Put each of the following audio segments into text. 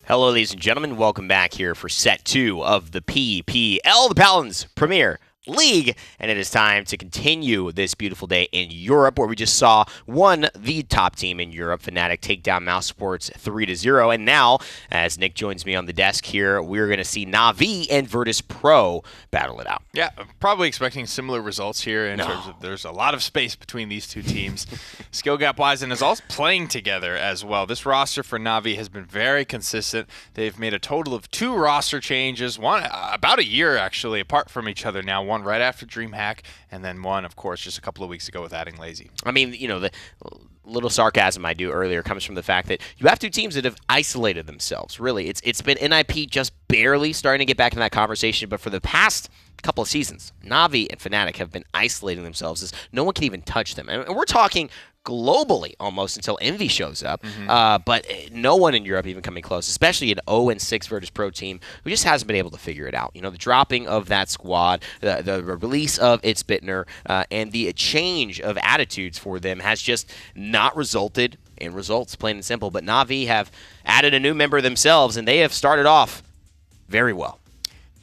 Hello, ladies and gentlemen. Welcome back here for set 2 of the PPL, the Paladins Premier League, and it is time to continue this beautiful day in Europe, where we just saw the top team in Europe, Fnatic, take down Mouse Sports 3-0, and now, as Nick joins me on the desk here, we're going to see Navi and Virtus.Pro battle it out. Yeah, probably expecting similar results here in terms of there's a lot of space between these two teams, skill gap-wise, and is also playing together as well. This roster for Navi has been very consistent. They've made a total of 2 roster changes, one about a year actually apart from each other now, one right after DreamHack, and then one, of course, just a couple of weeks ago with adding Lazy. I mean, the little sarcasm I do earlier comes from the fact that you have 2 teams that have isolated themselves. Really, it's been NIP just barely starting to get back in that conversation, but for the past couple of seasons, Navi and Fnatic have been isolating themselves as no one can even touch them. And we're talking globally almost until Envy shows up, but no one in Europe even coming close, especially an 0-6 Virtus.Pro team who just hasn't been able to figure it out. The dropping of that squad, the release of It's Bittner, and the change of attitudes for them has just not resulted in results, plain and simple. But Navi have added a new member themselves, and they have started off very well.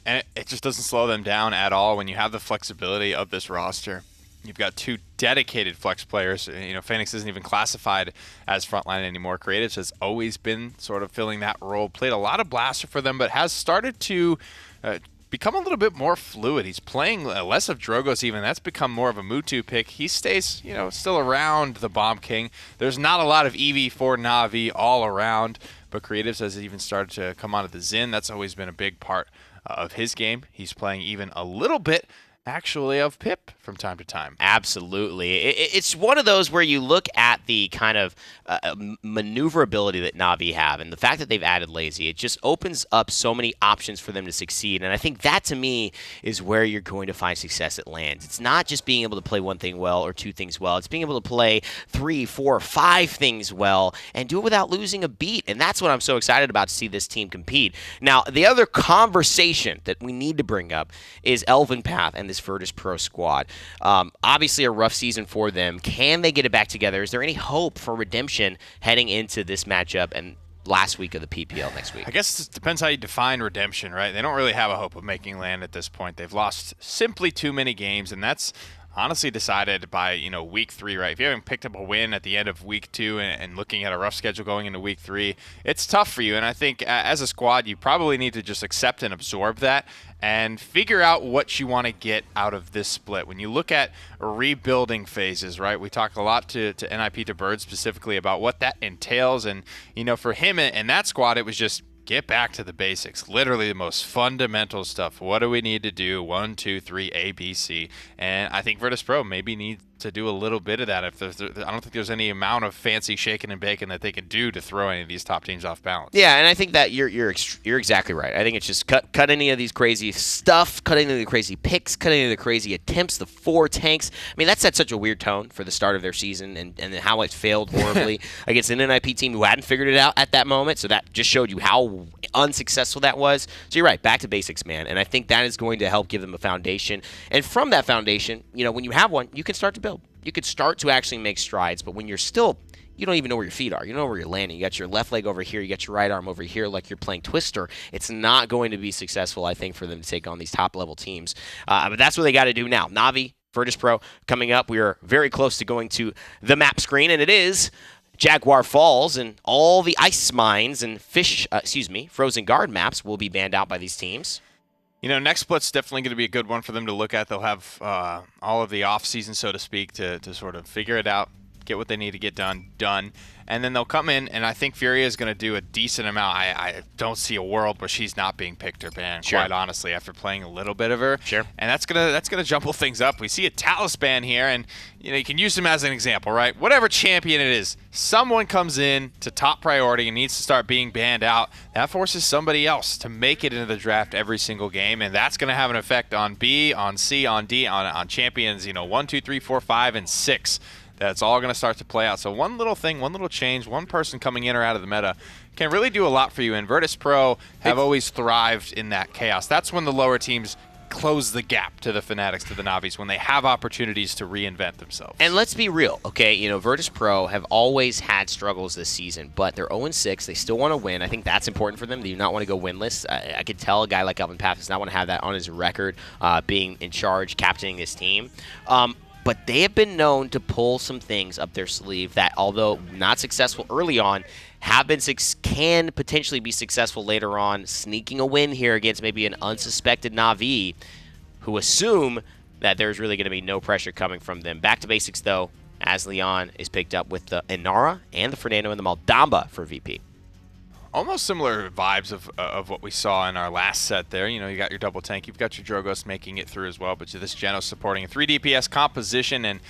And it just doesn't slow them down at all when you have the flexibility of this roster. You've got 2 dedicated flex players. Phoenix isn't even classified as frontline anymore. Creatives has always been sort of filling that role. Played a lot of Blaster for them, but has started to become a little bit more fluid. He's playing less of Drogos even. That's become more of a Mutu pick. He stays, still around the Bomb King. There's not a lot of EV for Navi all around, but Creatives has even started to come onto the Xin. That's always been a big part of his game. He's playing even a little bit actually of Pip from time to time. Absolutely. It's one of those where you look at the kind of maneuverability that Navi have, and the fact that they've added Lazy, it just opens up so many options for them to succeed. And I think that, to me, is where you're going to find success at lands. It's not just being able to play one thing well or 2 things well. It's being able to play 3, 4, 5 things well and do it without losing a beat. And that's what I'm so excited about, to see this team compete. Now, the other conversation that we need to bring up is Elven Path and this Virtus.Pro squad. Obviously a rough season for them. Can they get it back together? Is there any hope for redemption heading into this matchup and last week of the PPL next week? I guess it depends how you define redemption, right? They don't really have a hope of making land at this point. They've lost simply too many games, and that's honestly decided by week 3, right? If you haven't picked up a win at the end of week 2 and looking at a rough schedule going into week 3, it's tough for you. And I think as a squad, you probably need to just accept and absorb that and figure out what you want to get out of this split. When you look at rebuilding phases, right? We talk a lot to NIP, to Bird specifically, about what that entails. And for him and that squad, it was just get back to the basics, literally the most fundamental stuff. What do we need to do? 1, 2, 3, A, B, C. And I think Virtus.Pro maybe needs to do a little bit of that. I don't think there's any amount of fancy shaking and baking that they can do to throw any of these top teams off balance. Yeah, and I think that you're exactly right. I think it's just cut any of these crazy stuff, cut any of the crazy picks, cut any of the crazy attempts, the 4 tanks. I mean, that set such a weird tone for the start of their season, and how it failed horribly against an NIP team who hadn't figured it out at that moment. So that just showed you how unsuccessful that was. So you're right, back to basics, man. And I think that is going to help give them a foundation. And from that foundation, when you have one, you can start to build. You could start to actually make strides. But when you're still, you don't even know where your feet are. You don't know where you're landing. You got your left leg over here. You got your right arm over here like you're playing Twister. It's not going to be successful, I think, for them to take on these top-level teams. But that's what they got to do now. Navi, Virtus.Pro coming up. We are very close to going to the map screen, and it is Jaguar Falls, and all the ice mines and Frozen Guard maps will be banned out by these teams. Next split's definitely going to be a good one for them to look at. They'll have all of the off-season, so to speak, to sort of figure it out, get what they need to get done. And then they'll come in, and I think Furia is going to do a decent amount. I don't see a world where she's not being picked or banned, quite honestly, after playing a little bit of her. Sure. And that's gonna jumble things up. We see a Talus ban here, and you can use him as an example, right? Whatever champion it is, someone comes in to top priority and needs to start being banned out. That forces somebody else to make it into the draft every single game, and that's going to have an effect on B, on C, on D, on champions, 1, 2, 3, 4, 5, and 6. That's all going to start to play out. So one little thing, one little change, one person coming in or out of the meta can really do a lot for you. And Virtus.Pro have always thrived in that chaos. That's when the lower teams close the gap to the Fanatics, to the Navis, when they have opportunities to reinvent themselves. And let's be real, okay? You know, Virtus.Pro have always had struggles this season, but they're 0-6. They still want to win. I think that's important for them. They do not want to go winless. I could tell a guy like Alvin Path does not want to have that on his record, being in charge, captaining this team. But they have been known to pull some things up their sleeve that, although not successful early on, can potentially be successful later on, sneaking a win here against maybe an unsuspected Navi, who assume that there's really going to be no pressure coming from them. Back to basics, though, as Leon is picked up with the Inara and the Fernando and the Maldamba for VP. Almost similar vibes of what we saw in our last set there. You know, you got your double tank, you've got your Drogos making it through as well, but this Genos supporting a 3 DPS composition. And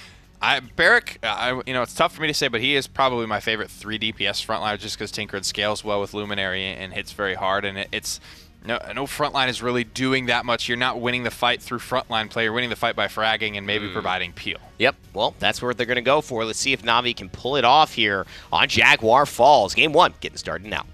Barrick, you know, it's tough for me to say, but he is probably my favorite 3 DPS frontliner just because Tinkred scales well with Luminary and hits very hard. And it's no frontline is really doing that much. You're not winning the fight through frontline play. You're winning the fight by fragging and maybe providing peel. Yep, well, that's what they're going to go for. Let's see if Navi can pull it off here on Jaguar Falls. Game 1 getting started now.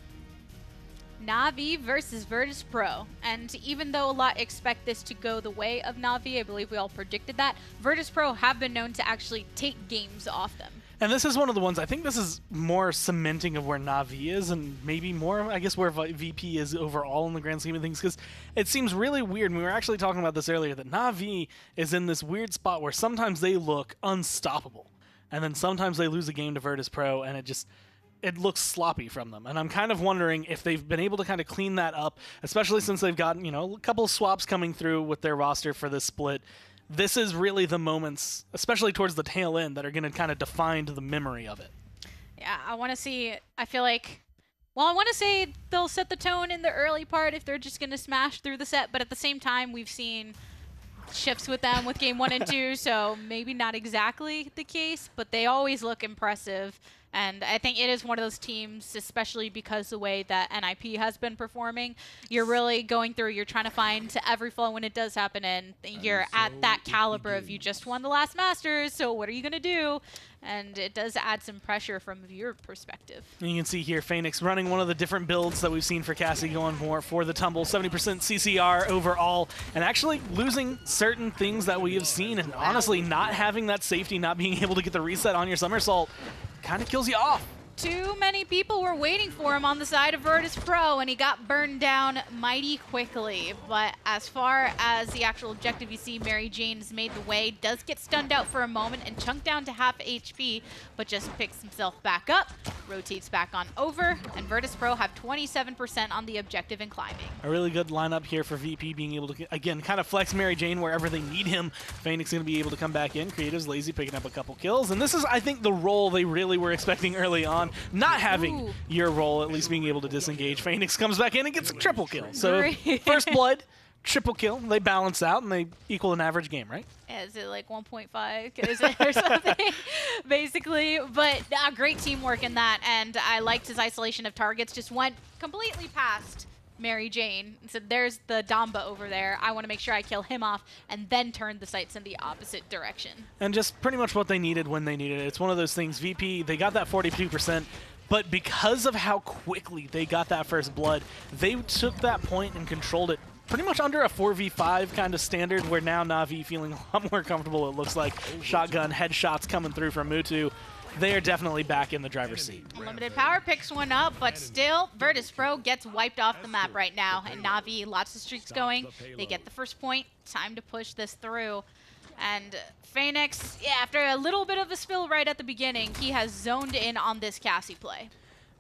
Navi versus Virtus.Pro, and even though a lot expect this to go the way of Navi, I believe we all predicted that, Virtus.Pro have been known to actually take games off them. And this is one of the ones, I think this is more cementing of where Navi is, and maybe more, I guess, where VP is overall in the grand scheme of things, because it seems really weird, and we were actually talking about this earlier, that Navi is in this weird spot where sometimes they look unstoppable, and then sometimes they lose a game to Virtus.Pro, and it looks sloppy from them. And I'm kind of wondering if they've been able to kind of clean that up, especially since they've gotten, you know, a couple of swaps coming through with their roster for this split. This is really the moments, especially towards the tail end, that are going to kind of define the memory of it. Yeah, I want to see, I feel like, well, I want to say they'll set the tone in the early part if they're just going to smash through the set, but at the same time, we've seen shifts with them with game 1 and 2, so maybe not exactly the case, but they always look impressive. And I think it is one of those teams, especially because the way that NIP has been performing, you're really going through, you're trying to find every flaw when it does happen, and you're at that caliber of you just won the last Masters, so what are you going to do? And it does add some pressure from a viewer perspective. And you can see here Phoenix running one of the different builds that we've seen for Cassie, going more for the tumble, 70% CCR overall, and actually losing certain things that we have seen, and honestly not having that safety, not being able to get the reset on your somersault, kind of kills you off. Too many people were waiting for him on the side of Virtus.Pro, and he got burned down mighty quickly. But as far as the actual objective, you see Mary Jane's made the way, does get stunned out for a moment and chunked down to half HP, but just picks himself back up, rotates back on over, and Virtus.Pro have 27% on the objective and climbing. A really good lineup here for VP, being able to, again, kind of flex Mary Jane wherever they need him. Phoenix going to be able to come back in. Creative's lazy, picking up a couple kills. And this is, I think, the role they really were expecting early on. Not having your role, at least being able to disengage. Phoenix comes back in and gets a triple kill. So first blood, triple kill. They balance out and they equal an average game, right? Is it like 1.5? Is it or something? Basically. But great teamwork in that. And I liked his isolation of targets. Just went completely past Mary Jane and said, there's the Damba over there. I want to make sure I kill him off, and then turned the sights in the opposite direction. And just pretty much what they needed when they needed it. It's one of those things. VP, they got that 42%. But because of how quickly they got that first blood, they took that point and controlled it pretty much under a 4v5 kind of standard, where now Navi feeling a lot more comfortable, it looks like. Shotgun headshots coming through from Mutu. They are definitely back in the driver's seat. Unlimited Power picks one up, but still, Virtus.Pro gets wiped off the map right now. And Navi, lots of streaks going. They get the first point. Time to push this through. And Phoenix, yeah, after a little bit of a spill right at the beginning, he has zoned in on this Cassie play.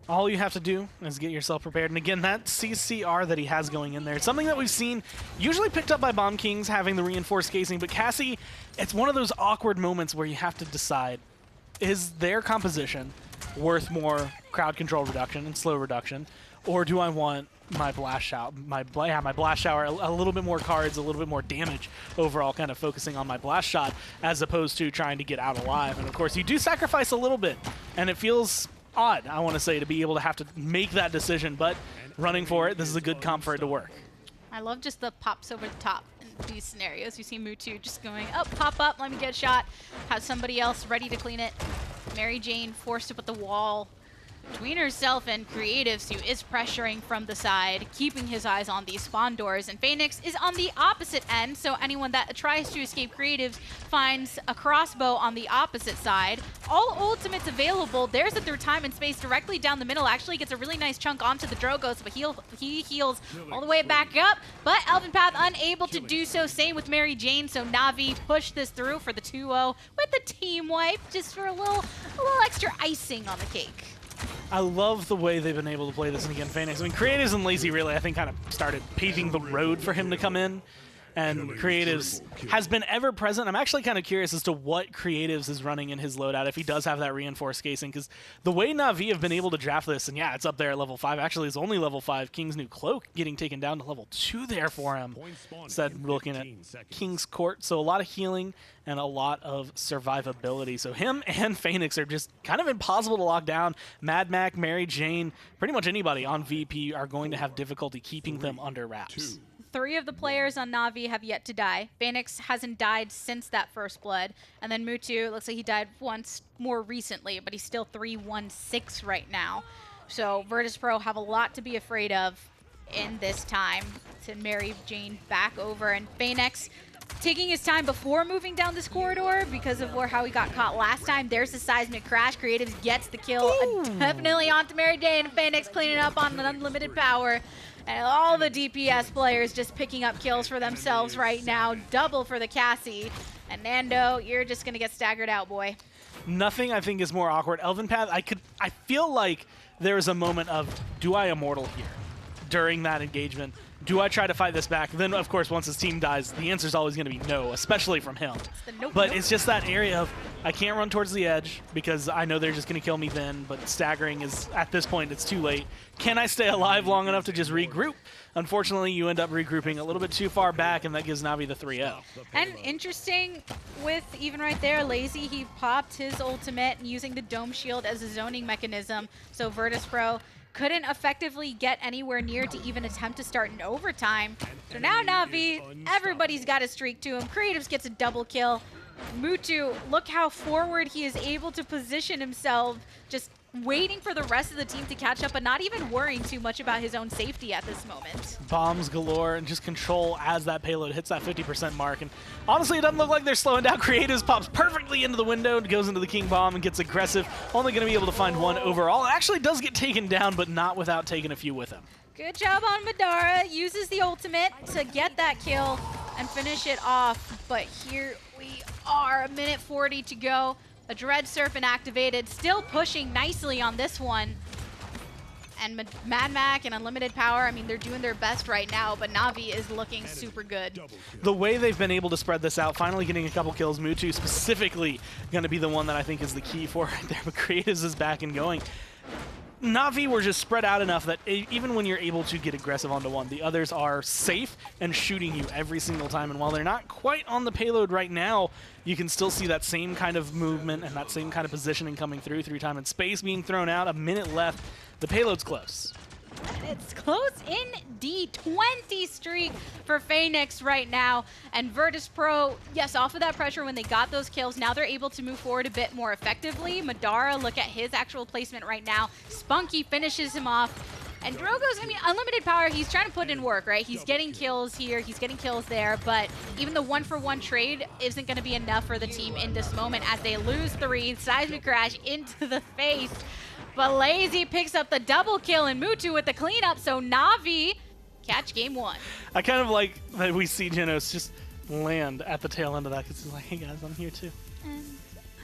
All you have to do is get yourself prepared. And again, that CCR that he has going in there, it's something that we've seen usually picked up by Bomb Kings having the reinforced casing. But Cassie, it's one of those awkward moments where you have to decide, is their composition worth more crowd control reduction and slow reduction, or do I want my blast shower, my blast shower, a little bit more cards, a little bit more damage overall, kind of focusing on my blast shot as opposed to trying to get out alive? And of course, you do sacrifice a little bit, and it feels odd, I want to say, to be able to have to make that decision, but running for it, this is a good comp for it to work. I love just the pops over the top in these scenarios. You see Mutu just going, oh, pop up, let me get a shot. Has somebody else ready to clean it. Mary Jane forced to put the wall between herself and Creatives, who is pressuring from the side, keeping his eyes on these spawn doors. And Phoenix is on the opposite end, so anyone that tries to escape Creatives finds a crossbow on the opposite side. All ultimates available. There's a third time and space directly down the middle. Actually gets a really nice chunk onto the Drogos, but he heals all the way back up. But Elven Path unable to do so. Same with Mary Jane, so Navi pushed this through for the 2-0 with the team wipe, just for a little extra icing on the cake. I love the way they've been able to play this. And again, Phoenix, I mean, Creatives and Lazy really, I think, kind of started paving the road for him to come in. And Creatives has been ever present. I'm actually kind of curious as to what Creatives is running in his loadout, if he does have that reinforced casing, because the way Navi have been able to draft this, and yeah, it's up there at level 5. Actually, it's only level 5. King's New Cloak getting taken down to level 2 there for him. Instead, we're looking at King's Court. So a lot of healing and a lot of survivability. So him and Phoenix are just kind of impossible to lock down. Mad Mac, Mary Jane, pretty much anybody on VP are going to have difficulty keeping them under wraps. 3 of the players on Navi have yet to die. Phoenix hasn't died since that first blood. And then Mutu, looks like he died once more recently, but he's still 3-1-6 right now. So Virtus.Pro have a lot to be afraid of in this time. Send Mary Jane back over, and Phoenix taking his time before moving down this corridor because of how he got caught last time. There's the seismic crash. Creatives gets the kill definitely onto Mary Jane, and Phoenix cleaning up on an unlimited power. And all the DPS players just picking up kills for themselves right now. Double for the Cassie. And Nando, you're just going to get staggered out, boy. Nothing, I think, is more awkward. Elven Path, I feel like there is a moment of, do I immortal here during that engagement? Do I try to fight this back? Then, of course, once his team dies, the answer is always going to be no, especially from him. It's just that area of, I can't run towards the edge because I know they're just going to kill me then, but staggering is, at this point, it's too late. Can I stay alive long enough to just regroup? Unfortunately, you end up regrouping a little bit too far back, and that gives Navi the 3-0. And interesting with, even right there, Lazy, he popped his ultimate using the Dome Shield as a zoning mechanism, so Virtus.Pro couldn't effectively get anywhere near to even attempt to start an overtime. So now Navi, everybody's got a streak to him. Creatives gets a double kill. Mutu, look how forward he is able to position himself, just waiting for the rest of the team to catch up, but not even worrying too much about his own safety at this moment. Bombs galore and just control as that payload hits that 50% mark. And honestly, it doesn't look like they're slowing down. Creatives pops perfectly into the window and goes into the King Bomb and gets aggressive. Only going to be able to find one overall. It actually does get taken down, but not without taking a few with him. Good job on Madara. Uses the ultimate to get that kill and finish it off. But here we are, 1:40 to go. A Dread Serpent activated, still pushing nicely on this one. And Mad Mac and Unlimited Power, I mean, they're doing their best right now, but Navi is looking super good. The way they've been able to spread this out, finally getting a couple kills, Mutu specifically going to be the one that I think is the key for right there, but Creatives is back and going. Navi were just spread out enough that even when you're able to get aggressive onto one, the others are safe and shooting you every single time. And while they're not quite on the payload right now, you can still see that same kind of movement and that same kind of positioning coming through time and space being thrown out. A minute left. The payload's close. And it's close indeed. 20 streak for Phoenix right now. And Virtus.Pro, yes, off of that pressure when they got those kills, now they're able to move forward a bit more effectively. Madara, look at his actual placement right now. Spunky finishes him off. And Drogo's, I mean, Unlimited Power, he's trying to put in work, right? He's getting kills here, he's getting kills there, but even the 1-for-1 trade isn't going to be enough for the team in this moment as they lose 3. Seismic Crash into the face. But Lazy picks up the double kill and Mutu with the cleanup, so Navi catch game 1. I kind of like that we see Genos just land at the tail end of that because he's like, hey guys, I'm here too.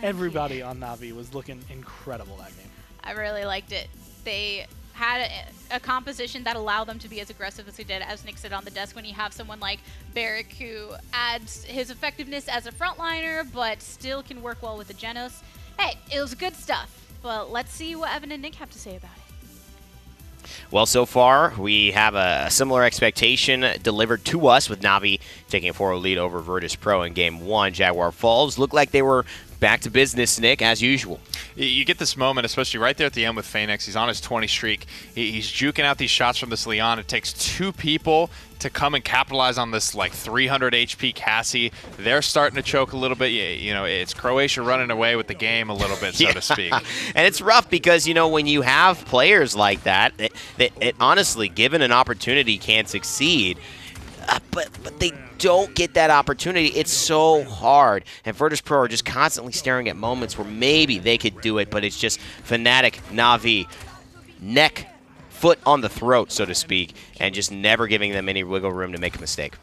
Everybody on Navi was looking incredible that game. I really liked it. They had a composition that allowed them to be as aggressive as they did, as Nick said on the desk, when you have someone like Barrick who adds his effectiveness as a frontliner, but still can work well with the Genos. Hey, it was good stuff. But let's see what Evan and Nick have to say about it. Well, so far, we have a similar expectation delivered to us with Navi taking a 4-0 lead over Virtus.Pro in Game 1. Jaguar Falls looked like they were back to business, Nick, as usual. You get this moment, especially right there at the end with Phoenix. He's on his 20 streak. He's juking out these shots from this Leon. It takes 2 people to come and capitalize on this like 300 HP Cassie. They're starting to choke a little bit. You know, it's Croatia running away with the game a little bit, so to speak. And it's rough because, you know, when you have players like that, it honestly, given an opportunity, can succeed. But they don't get that opportunity. It's so hard. And Virtus.Pro are just constantly staring at moments where maybe they could do it, but it's just Fnatic, Navi, neck, foot on the throat, so to speak, and just never giving them any wiggle room to make a mistake.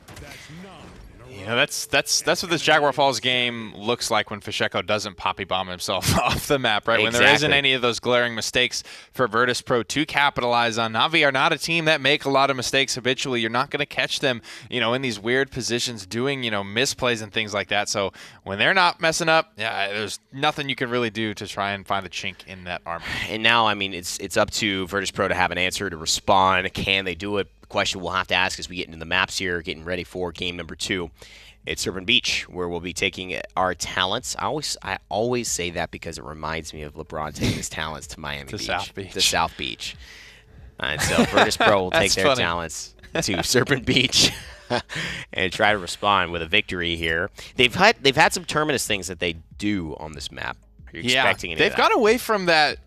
You know, that's what this Jaguar Falls game looks like when Fisheko doesn't poppy bomb himself off the map, right? Exactly. When there isn't any of those glaring mistakes for Virtus.Pro to capitalize on. Navi are not a team that make a lot of mistakes habitually. You're not going to catch them, you know, in these weird positions doing, you know, misplays and things like that. So when they're not messing up, yeah, there's nothing you can really do to try and find a chink in that armor. And now, I mean, it's up to Virtus.Pro to have an answer, to respond. Can they do it? The question we'll have to ask as we get into the maps here, getting ready for game number 2. It's Serpent Beach, where we'll be taking our talents. I always say that because it reminds me of LeBron taking his talents to Miami Beach. To South Beach. And so Virtus.Pro will take their talents to Serpent Beach and try to respond with a victory here. They've had some terminus things that they do on this map. Are you expecting any of that? They've gone away from that.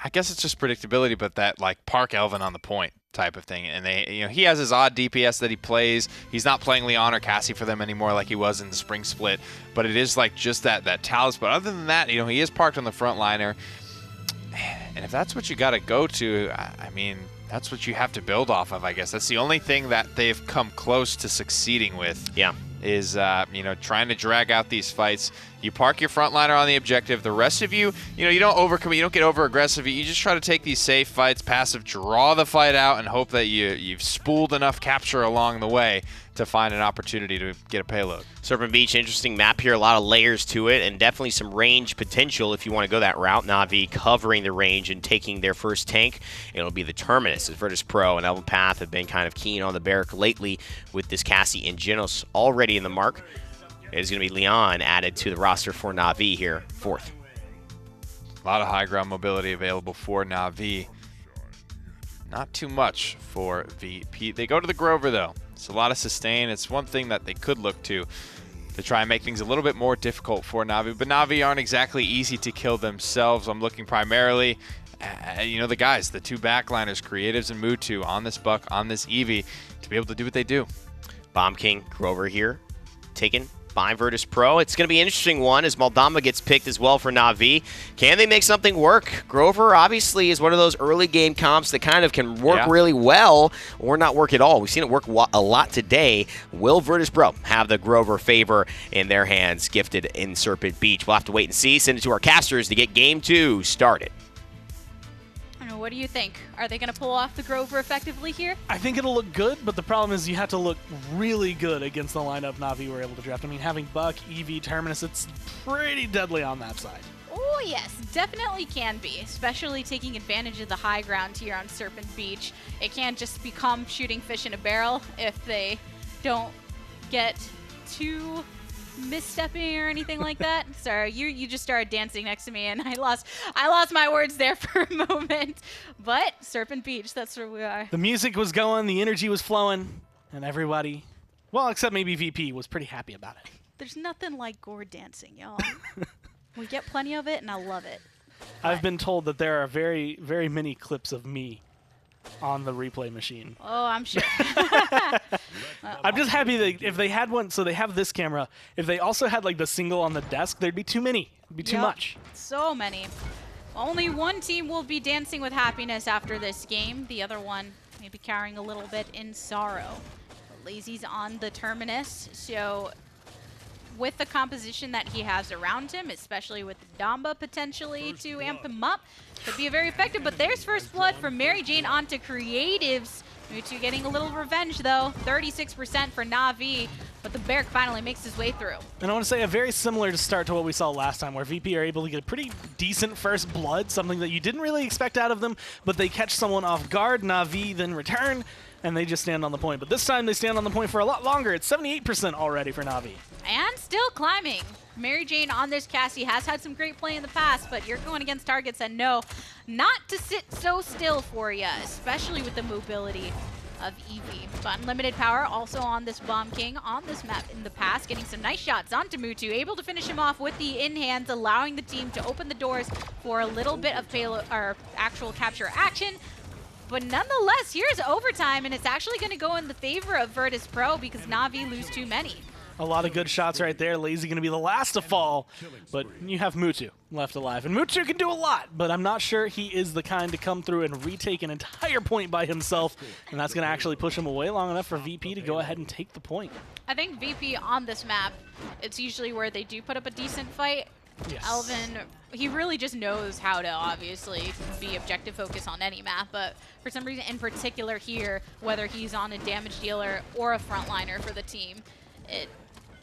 I guess it's just predictability, but that like Park Elvin on the point type of thing. And they, you know, he has his odd DPS that he plays. He's not playing Leon or Cassie for them anymore like he was in the spring split. But it is like just that Talus. But other than that, you know, he is parked on the front liner. And if that's what you got to go to, I mean, that's what you have to build off of, I guess. That's the only thing that they've come close to succeeding with. Yeah. Is, you know, trying to drag out these fights. You park your frontliner on the objective. The rest of you, you know, you don't overcommit. You don't get over-aggressive. You just try to take these safe fights, passive, draw the fight out, and hope that you've spooled enough capture along the way to find an opportunity to get a payload. Serpent Beach, interesting map here. A lot of layers to it, and definitely some range potential if you want to go that route. Navi covering the range and taking their first tank. It'll be the Terminus, as Virtus.Pro and Elven Path have been kind of keen on the Barrack lately with this Cassie and Genos already in the mark. It is going to be Leon added to the roster for Navi here, 4th. A lot of high ground mobility available for Navi. Not too much for VP. They go to the Grover, though. It's a lot of sustain. It's one thing that they could look to try and make things a little bit more difficult for Navi. But Navi aren't exactly easy to kill themselves. I'm looking primarily at, you know, the guys, the 2 backliners, Creatives and Mutu, on this Buck, on this Eevee, to be able to do what they do. Bomb King Grover here, taken by Virtus.Pro. It's going to be an interesting one as Moldamba gets picked as well for Navi. Can they make something work? Grover obviously is one of those early game comps that kind of can work really well or not work at all. We've seen it work a lot today. Will Virtus.Pro have the Grover favor in their hands gifted in Serpent Beach? We'll have to wait and see. Send it to our casters to get game 2 started. What do you think? Are they going to pull off the Grover effectively here? I think it'll look good, but the problem is you have to look really good against the lineup Navi were able to draft. I mean, having Buck, Eevee, Terminus, it's pretty deadly on that side. Oh, yes, definitely can be, especially taking advantage of the high ground here on Serpent Beach. It can't just become shooting fish in a barrel if they don't get too misstepping or anything like that. Sorry, you just started dancing next to me and I lost my words there for a moment. But Serpent Beach, that's where we are. The music was going, the energy was flowing, and everybody, well, except maybe VP, was pretty happy about it. There's nothing like gore dancing, y'all. We get plenty of it and I love it. I've been told that there are very, very many clips of me on the replay machine. Oh, I'm sure. I'm just happy that if they had one, so they have this camera. If they also had like the single on the desk, there'd be too many. It'd be too much. So many. Only one team will be dancing with happiness after this game. The other one may be carrying a little bit in sorrow. Lazy's on the Terminus, so with the composition that he has around him, especially with Damba potentially to amp him up, could be very effective. But there's first blood from Mary Jane onto Creatives. Mutu getting a little revenge, though. 36% for Navi, but the Barrack finally makes his way through. And I want to say a very similar start to what we saw last time, where VP are able to get a pretty decent first blood, something that you didn't really expect out of them, but they catch someone off guard, Navi then return, and they just stand on the point. But this time they stand on the point for a lot longer. It's 78% already for Navi. And still climbing. Mary Jane on this Cassie has had some great play in the past, but you're going against targets that know not to sit so still for you, especially with the mobility of Eevee. But Unlimited Power also on this Bomb King on this map in the past, getting some nice shots onto Mutu, able to finish him off with the in-hands, allowing the team to open the doors for a little bit of payload or actual capture action. But nonetheless, here's overtime, and it's actually going to go in the favor of Virtus.Pro because Navi lose too many. A lot of good shots right there. Lazy going to be the last to fall, but you have Mutu left alive. And Mutu can do a lot, but I'm not sure he is the kind to come through and retake an entire point by himself, and that's going to actually push him away long enough for VP to go ahead and take the point. I think VP on this map, it's usually where they do put up a decent fight. Yes. Elvin, he really just knows how to obviously be objective focus on any map, but for some reason in particular here, whether he's on a damage dealer or a frontliner for the team, it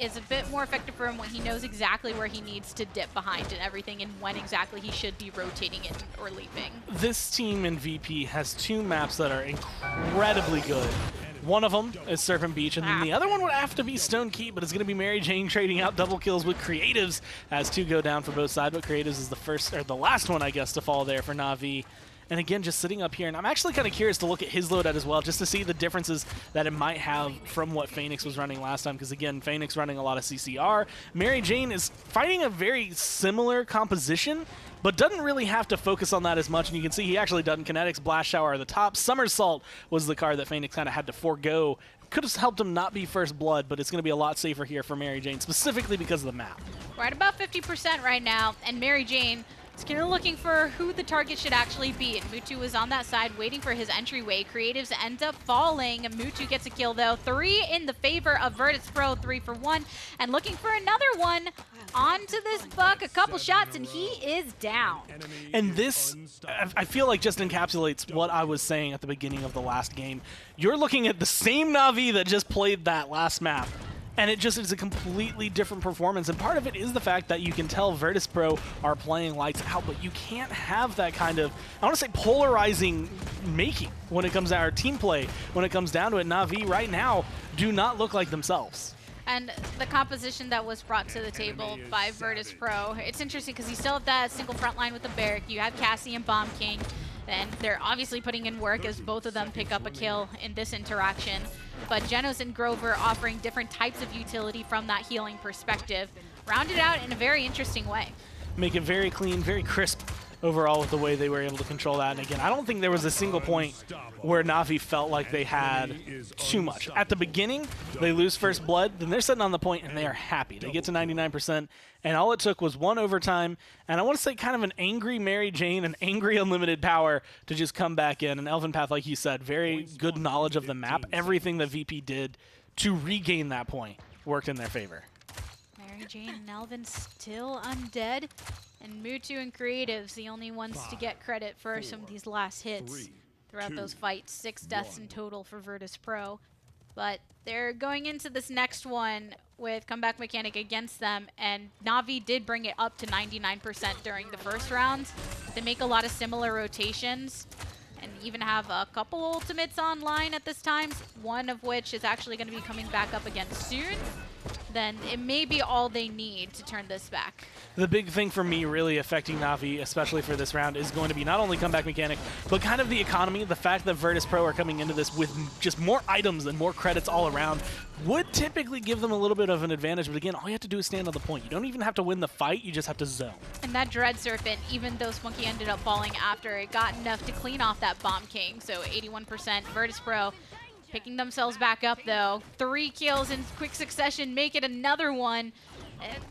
is a bit more effective for him when he knows exactly where he needs to dip behind and everything and when exactly he should be rotating it or leaping. This team in VP has two maps that are incredibly good. One of them is Serpent Beach, and then the other one would have to be Stone Keep, but it's going to be Mary Jane trading out double kills with Creatives as two go down for both sides, but Creatives is the first, or the last one, I guess, to fall there for Navi. And again, just sitting up here, and I'm actually kind of curious to look at his loadout as well, just to see the differences that it might have from what Phoenix was running last time, because again, Phoenix running a lot of CCR. Mary Jane is fighting a very similar composition, but doesn't really have to focus on that as much, and you can see he actually doesn't. Kinetics, Blast Shower are the top. Somersault was the card that Phoenix kind of had to forego. Could have helped him not be first blood, but it's going to be a lot safer here for Mary Jane, specifically because of the map. We're at about 50% right now, and Mary Jane is kind of looking for who the target should actually be, and Mutu is on that side waiting for his entryway. Creatives end up falling. Mutu gets a kill though. 3 in the favor of Virtus.Pro, 3 for 1, and looking for another one onto this Buck. A couple shots and he is down. And this, I feel like, just encapsulates what I was saying at the beginning of the last game. You're looking at the same Navi that just played that last map, and it just is a completely different performance. And part of it is the fact that you can tell Virtus.Pro are playing lights out, but you can't have that kind of, I want to say, polarizing making when it comes to our team play. When it comes down to it, Navi right now do not look like themselves. And the composition that was brought to the table by Virtus.Pro, it's interesting because you still have that single front line with the Barrack. You have Cassie and Bomb King, and they're obviously putting in work as both of them pick up a kill in this interaction. But Genos and Grover offering different types of utility from that healing perspective, rounded out in a very interesting way. Make it very clean, very crisp overall with the way they were able to control that. And again, I don't think there was a single point where Navi felt like they had too much. At the beginning, they lose first blood, then they're sitting on the point and they are happy. They get to 99%, and all it took was one overtime, and I want to say kind of an angry Mary Jane, an angry Unlimited Power to just come back in. And Elvin Path, like you said, very good knowledge of the map. Everything that VP did to regain that point worked in their favor. Mary Jane and Elvin still undead, and Mutu and Creatives the only ones to get credit for some of these last hits throughout those fights. 6 deaths in total for Virtus.Pro. But they're going into this next one with comeback mechanic against them, and Navi did bring it up to 99% during the first round. They make a lot of similar rotations and even have a couple ultimates online at this time, one of which is actually going to be coming back up again soon. Then it may be all they need to turn this back. The big thing for me really affecting Navi, especially for this round, is going to be not only comeback mechanic, but kind of the economy. The fact that Virtus.Pro are coming into this with just more items and more credits all around would typically give them a little bit of an advantage. But again, all you have to do is stand on the point. You don't even have to win the fight, you just have to zone. And that Dread Serpent, even though Spunky ended up falling after, it got enough to clean off that Bomb King. So 81% Virtus.Pro. Picking themselves back up, though. 3 kills in quick succession. Make it another one.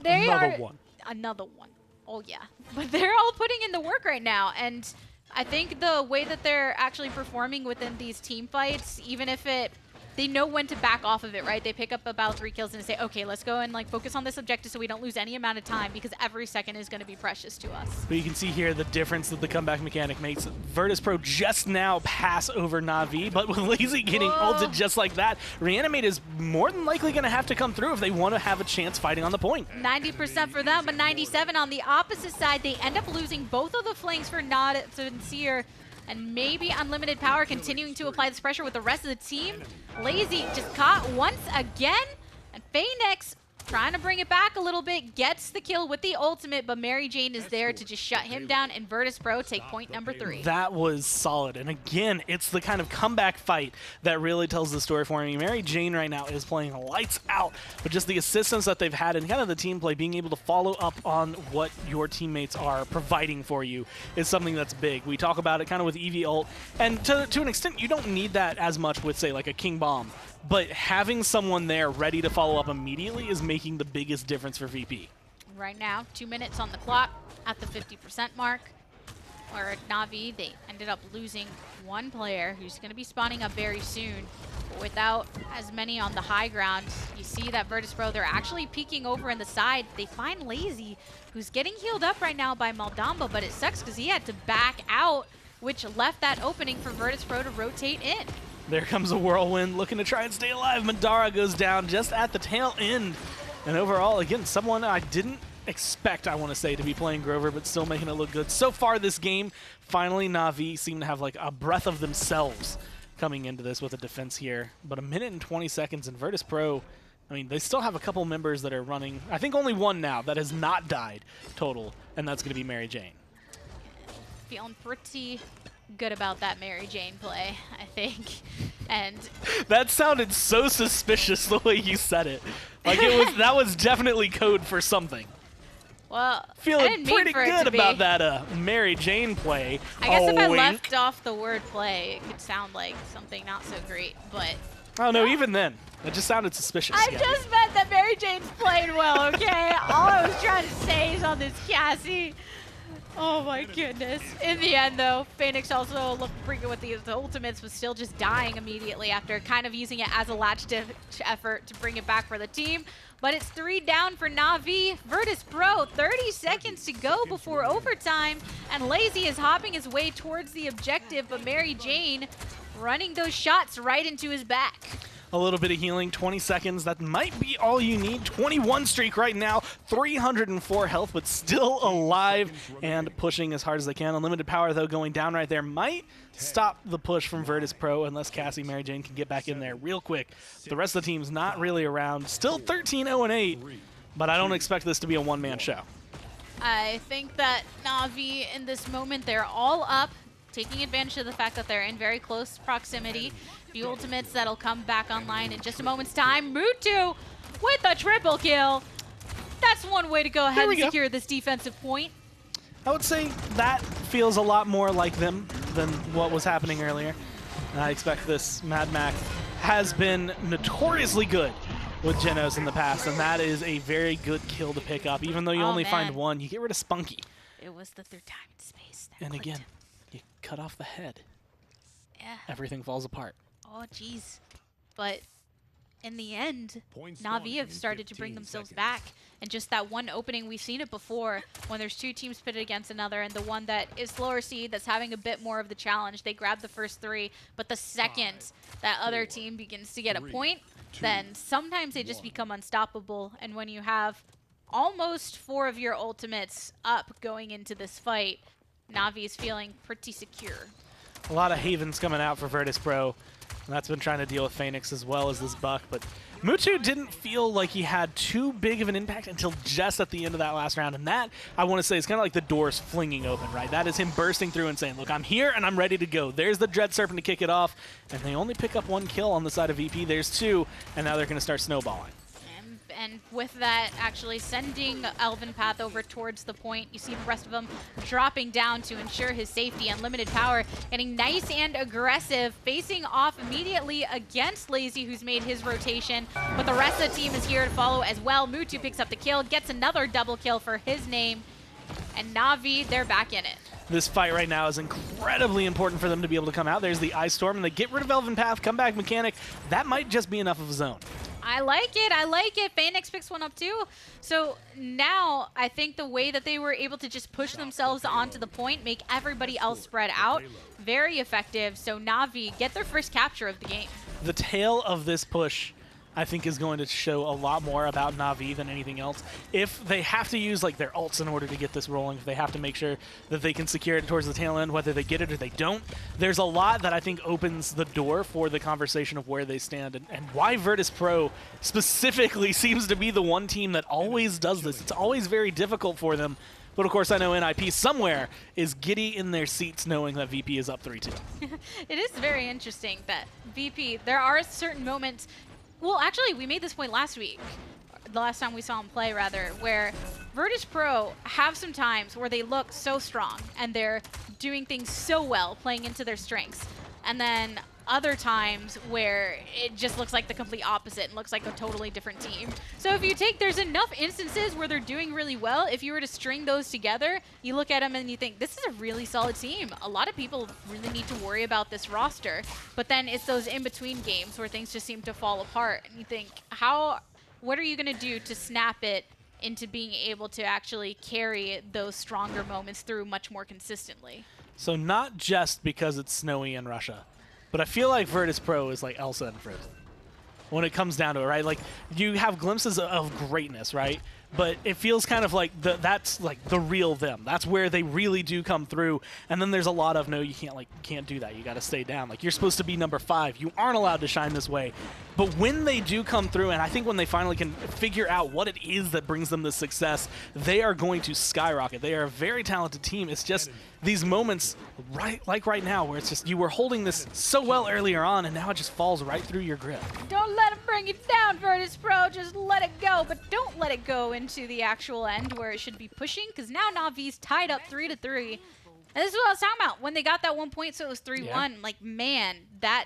Another one. Oh, yeah. But they're all putting in the work right now. And I think the way that they're actually performing within these team fights, even if they know when to back off of it, right? They pick up about 3 kills and say, okay, let's go and focus on this objective so we don't lose any amount of time, because every second is going to be precious to us. But you can see here the difference that the comeback mechanic makes. Virtus.Pro just now pass over Navi, but with Lazy getting ulted just like that, Reanimate is more than likely going to have to come through if they want to have a chance fighting on the point. 90% for them, but 97 on the opposite side. They end up losing both of the flanks for Not Sincere. And maybe Unlimited Power continuing to apply this pressure with the rest of the team. Lazy just caught once again. And Phoenix trying to bring it back a little bit, gets the kill with the ultimate, but Mary Jane is there to just shut him down, and Virtus.Pro take point number 3. That was solid. And again, it's the kind of comeback fight that really tells the story for me. Mary Jane right now is playing lights out, but just the assistance that they've had and kind of the team play, being able to follow up on what your teammates are providing for you is something that's big. We talk about it kind of with Eevee ult, and to an extent, you don't need that as much with, say, like a King Bomb. But having someone there ready to follow up immediately is making the biggest difference for VP. Right now, 2 minutes on the clock at the 50% mark. Or Navi, they ended up losing one player who's going to be spawning up very soon. But without as many on the high ground, you see that Virtus.Pro, they're actually peeking over in the side. They find Lazy, who's getting healed up right now by Maldamba, but it sucks because he had to back out, which left that opening for Virtus.Pro to rotate in. There comes a whirlwind looking to try and stay alive. Madara goes down just at the tail end. And overall, again, someone I didn't expect, I want to say, to be playing Grover, but still making it look good. So far this game, finally Navi seem to have like a breath of themselves coming into this with a defense here. But 1 minute and 20 seconds, and Virtus.Pro, I mean, they still have a couple members that are running. I think only one now that has not died total, and that's going to be Mary Jane. Feeling pretty good about that Mary Jane play, I think. And that sounded so suspicious the way you said it. Like that was definitely code for something. Well, feeling pretty good about that Mary Jane play. I guess if I left off the word play, it could sound like something not so great, but oh no, even then, it just sounded suspicious. I just meant that Mary Jane's playing well, okay? All I was trying to say is on this Cassie. Oh my goodness. In the end, though, Phoenix also looked pretty good with the ultimates, but still just dying immediately after kind of using it as a latch-ditch effort to bring it back for the team. But it's 3 down for Navi. Virtus.Pro, 30 seconds to go before overtime, and Lazy is hopping his way towards the objective, but Mary Jane running those shots right into his back. A little bit of healing, 20 seconds. That might be all you need. 21 streak right now, 304 health, but still alive and pushing as hard as they can. Unlimited power, though, going down right there might stop the push from Virtus.Pro unless Cassie, Mary Jane can get back in there real quick. The rest of the team's not really around. Still 13-0-8, but I don't expect this to be a one-man show. I think that Navi, in this moment, they're all up, taking advantage of the fact that they're in very close proximity. Few ultimates that'll come back online in just a moment's time. Mutu with a triple kill. That's one way to go ahead and secure this defensive point. I would say that feels a lot more like them than what was happening earlier. I expect this. Mad Mac has been notoriously good with Genos in the past, and that is a very good kill to pick up. Even though you only find one, you get rid of Spunky. It was the third time in space. And again, you cut off the head. Yeah. Everything falls apart. Oh, jeez. But in the end, Navi have started to bring themselves back. And just that one opening, we've seen it before, when there's 2 teams pitted against another, and the one that is slower seed, that's having a bit more of the challenge, they grab the first 3, but the second that other team begins to get a point, then sometimes they just become unstoppable. And when you have almost 4 of your ultimates up going into this fight, Navi is feeling pretty secure. A lot of havens coming out for Virtus.Pro. And that's been trying to deal with Phoenix as well as this Buck. But Mutu didn't feel like he had too big of an impact until just at the end of that last round. And that, I want to say, is kind of like the doors flinging open, right? That is him bursting through and saying, look, I'm here and I'm ready to go. There's the Dread Serpent to kick it off. And they only pick up 1 kill on the side of VP. There's 2, and now they're going to start snowballing. And with that, actually sending Elven Path over towards the point. You see the rest of them dropping down to ensure his safety. Unlimited power, getting nice and aggressive, facing off immediately against Lazy, who's made his rotation. But the rest of the team is here to follow as well. Mutu picks up the kill, gets another double kill for his name. And Navi, they're back in it. This fight right now is incredibly important for them to be able to come out. There's the Ice Storm, and they get rid of Elven Path, comeback mechanic. That might just be enough of a zone. I like it. I like it. Phoenix picks one up too. So now I think the way that they were able to just push themselves onto the point, make everybody else spread out, very effective. So Navi get their first capture of the game. The tail of this push I think is going to show a lot more about Navi than anything else. If they have to use like their ults in order to get this rolling, if they have to make sure that they can secure it towards the tail end, whether they get it or they don't, there's a lot that I think opens the door for the conversation of where they stand and why Virtus.Pro specifically seems to be the one team that always does this. It's always very difficult for them. But of course, I know NIP somewhere is giddy in their seats knowing that VP is up 3-2. It is very interesting that VP, there are certain moments. Well, actually, we made this point last week, the last time we saw him play, rather, where Virtus.Pro have some times where they look so strong and they're doing things so well, playing into their strengths. And then other times where it just looks like the complete opposite and looks like a totally different team. So if you take, there's enough instances where they're doing really well. If you were to string those together, you look at them and you think, this is a really solid team. A lot of people really need to worry about this roster. But then it's those in-between games where things just seem to fall apart. And you think, what are you going to do to snap it into being able to actually carry those stronger moments through much more consistently? So not just because it's snowy in Russia, but I feel like Virtus.Pro is like Elsa and Frozen when it comes down to it, right? Like, you have glimpses of greatness, right? But it feels kind of like that's like the real them. That's where they really do come through. And then there's a lot of, no, you can't do that. You got to stay down. Like, you're supposed to be number 5. You aren't allowed to shine this way. But when they do come through, and I think when they finally can figure out what it is that brings them the success, they are going to skyrocket. They are a very talented team. It's just these moments, right now, where it's just you were holding this so well earlier on, and now it just falls right through your grip. Don't let him bring it down, Virtus.Pro. Just let it go, but don't let it go into the actual end where it should be pushing, because now Navi's tied up 3-3. And this is what I was talking about. When they got that 1 point, so it was 3-1, like, man, that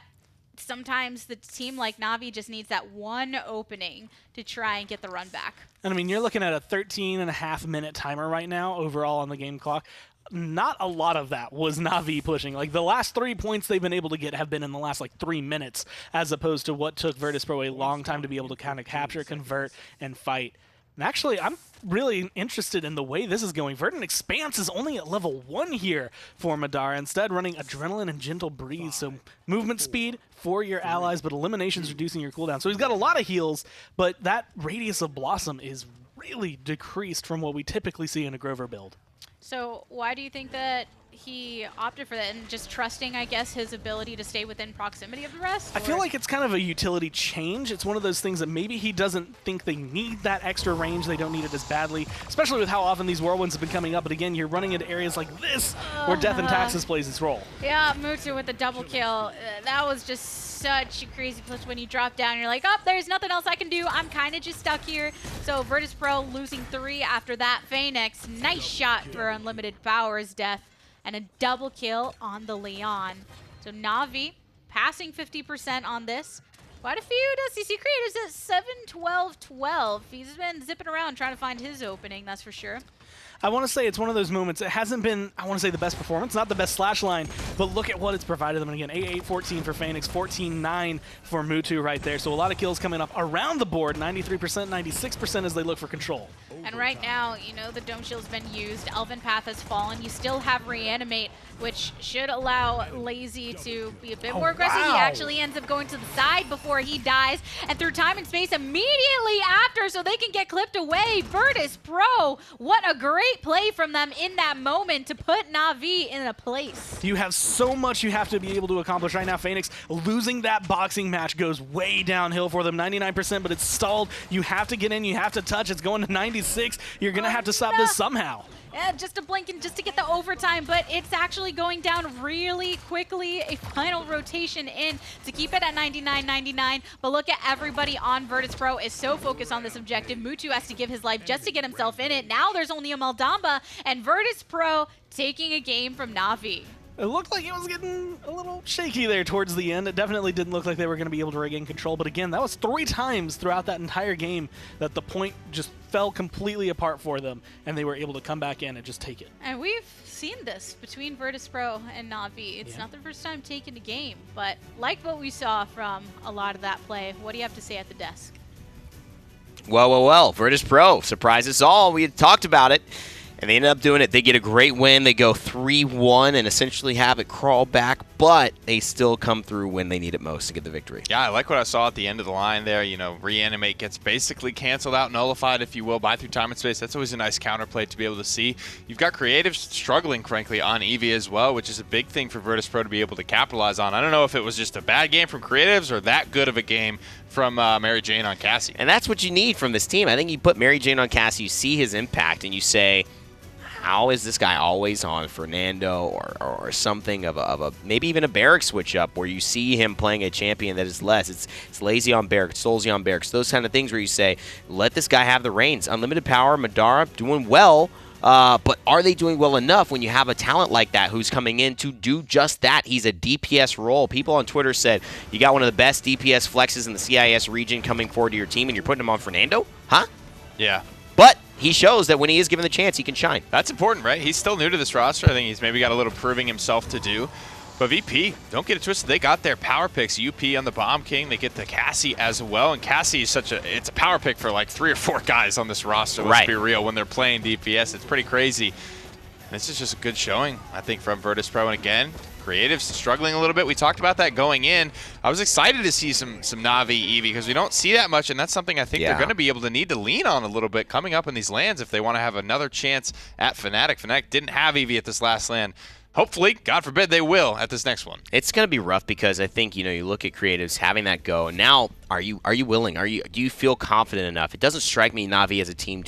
sometimes the team like Navi just needs that one opening to try and get the run back. And I mean, you're looking at a 13.5-minute timer right now overall on the game clock. Not a lot of that was Navi pushing. Like, the last 3 points they've been able to get have been in the last, 3 minutes, as opposed to what took Virtus.Pro a long time to be able to kind of capture, convert, and fight. And actually, I'm really interested in the way this is going. Verdant Expanse is only at level 1 here for Madara, instead running Adrenaline and Gentle Breeze. So movement speed for your allies, but eliminations reducing your cooldown. So he's got a lot of heals, but that radius of Blossom is really decreased from what we typically see in a Grover build. So why do you think that he opted for that, and just trusting, I guess, his ability to stay within proximity of the rest? I feel like it's kind of a utility change. It's one of those things that maybe he doesn't think they need that extra range. They don't need it as badly, especially with how often these whirlwinds have been coming up. But again, you're running into areas like this where Death and Taxes plays its role. Yeah, Mutu with the double kill. That was just such a crazy push when you drop down. You're like, oh, there's nothing else I can do. I'm kind of just stuck here. So Virtus.Pro losing 3 after that. Phoenix, nice shot for Unlimited Powers Death. And a double kill on the Leon. So Navi passing 50% on this. Quite a few SCC creators at 7-12-12. He's been zipping around trying to find his opening, that's for sure. I want to say it's one of those moments. It hasn't been, I want to say, the best performance, not the best slash line, but look at what it's provided them. And again, 8-8-14 for Phoenix, 14-9 for Mutu right there. So a lot of kills coming up around the board, 93%, 96% as they look for control. And right now, you know, the Dome Shield's been used. Elven Path has fallen. You still have Reanimate, which should allow Lazy to be a bit more aggressive. Wow. He actually ends up going to the side before he dies. And through time and space immediately after, so they can get clipped away. Virtus.Pro, what a great play from them in that moment to put Navi in a place. You have so much you have to be able to accomplish right now. Phoenix losing that boxing match goes way downhill for them, 99%, but it's stalled. You have to get in, you have to touch. It's going to 96. You're going to have to stop this somehow. Yeah, just a blink and just to get the overtime, but it's actually going down really quickly. A final rotation in to keep it at 99-99. But look at everybody on Virtus.Pro is so focused on this objective. Mutu has to give his life just to get himself in it. Now there's only a Maldamba, and Virtus.Pro taking a game from Navi. It looked like it was getting a little shaky there towards the end. It definitely didn't look like they were going to be able to regain control. But again, that was 3 times throughout that entire game that the point just fell completely apart for them, and they were able to come back in and just take it. And we've seen this between Virtus.Pro and Navi. It's not the first time taking a game, but like what we saw from a lot of that play, what do you have to say at the desk? Well. Virtus.Pro surprised us all. We had talked about it. And they ended up doing it. They get a great win. They go 3-1 and essentially have it crawl back. but they still come through when they need it most to get the victory. Yeah, I like what I saw at the end of the line there. You know, Reanimate gets basically canceled out, nullified, if you will, by through time and space. That's always a nice counterplay to be able to see. You've got Creatives struggling, frankly, on Eevee as well, which is a big thing for Virtus.Pro to be able to capitalize on. I don't know if it was just a bad game from Creatives or that good of a game from Mary Jane on Cassie. And that's what you need from this team. I think you put Mary Jane on Cassie, you see his impact, and you say, how is this guy always on Fernando or something of a maybe even a Barrack switch up where you see him playing a champion that is less. It's lazy on Barrack, Soulsy on Barrack, those kind of things where you say, let this guy have the reins. Unlimited power, Madara doing well, but are they doing well enough when you have a talent like that who's coming in to do just that? He's a DPS role. People on Twitter said, you got one of the best DPS flexes in the CIS region coming forward to your team and you're putting him on Fernando? Huh? Yeah. But he shows that when he is given the chance, he can shine. That's important, right? He's still new to this roster. I think he's maybe got a little proving himself to do. But VP, don't get it twisted. They got their power picks. UP on the Bomb King. They get the Cassie as well. And Cassie is it's a power pick for like 3 or 4 guys on this roster. Let's be real. When they're playing DPS, it's pretty crazy. This is just a good showing, I think, from Virtus.Pro. And again, Creatives struggling a little bit. We talked about that going in. I was excited to see some Navi Eevee because we don't see that much, and that's something I think they're going to be able to need to lean on a little bit coming up in these lands if they want to have another chance at Fnatic. Fnatic didn't have Eevee at this last land. Hopefully, God forbid, they will at this next one. It's going to be rough because I think, you know, you look at Creatives having that go, and now are you willing? Do you feel confident enough? It doesn't strike me Navi as a team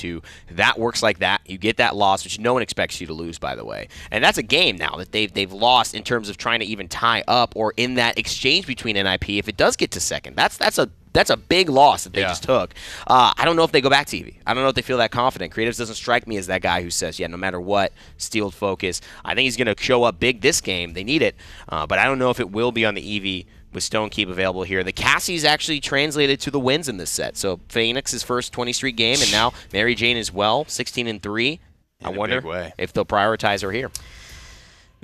that works like that. You get that loss, which no one expects you to lose, by the way. And that's a game now that they've lost in terms of trying to even tie up or in that exchange between NIP if it does get to second. That's a big loss that they just took. I don't know if they go back to Eevee. I don't know if they feel that confident. Creatives doesn't strike me as that guy who says, yeah, no matter what, steeled focus. I think he's going to show up big this game. They need it. But I don't know if it will be on the Eevee with Stone Keep available here. The Cassie's actually translated to the wins in this set. So Phoenix's first 20-streak game, and now Mary Jane as well, 16-3. I wonder if they'll prioritize her here.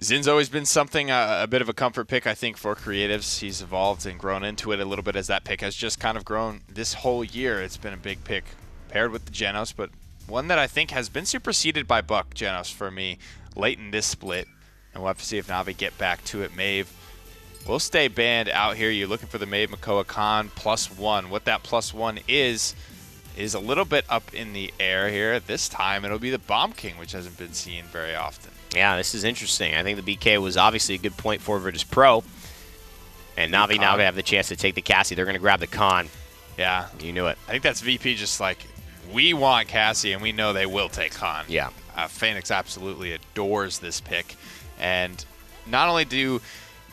Zin's always been something, a bit of a comfort pick, I think, for Creatives. He's evolved and grown into it a little bit as that pick has just kind of grown this whole year. It's been a big pick paired with the Genos, but one that I think has been superseded by Buck Genos for me late in this split. And we'll have to see if Navi get back to it. Maeve will stay banned out here. You're looking for the Maeve Makoa Khan +1. What that +1 is a little bit up in the air here. This time it'll be the Bomb King, which hasn't been seen very often. Yeah, this is interesting. I think the BK was obviously a good point for Virtus.Pro. And Navi now have the chance to take the Cassie. They're going to grab the Khan. Yeah. You knew it. I think that's VP just like, we want Cassie, and we know they will take Khan. Yeah. Phoenix absolutely adores this pick. And not only do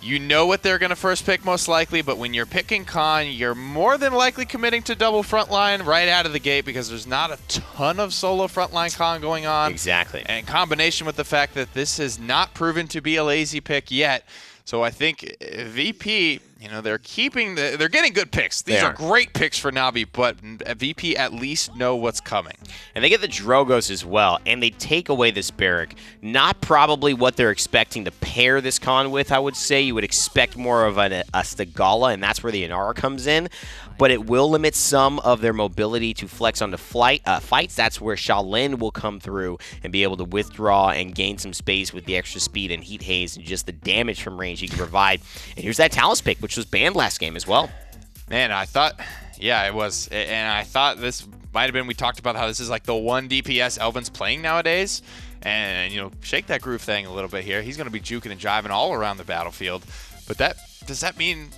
you know what they're going to first pick most likely, but when you're picking Khan, you're more than likely committing to double frontline right out of the gate because there's not a ton of solo frontline Khan going on. Exactly. And in combination with the fact that this has not proven to be a lazy pick yet. So I think VP, you know, they're getting good picks. These are great picks for Navi, but VP at least know what's coming. And they get the Drogos as well, and they take away this Barrack. Not probably what they're expecting to pair this Khan with, I would say. You would expect more of a Stigala, and that's where the Inara comes in. But it will limit some of their mobility to flex onto fights. That's where Shaolin will come through and be able to withdraw and gain some space with the extra speed and heat haze and just the damage from range he can provide. And here's that Talus pick, which was banned last game as well. Man, I thought, yeah, it was. And I thought this might have been, we talked about how this is like the one DPS Elvin's playing nowadays. And, you know, shake that groove thing a little bit here. He's going to be juking and jiving all around the battlefield. But does that mean,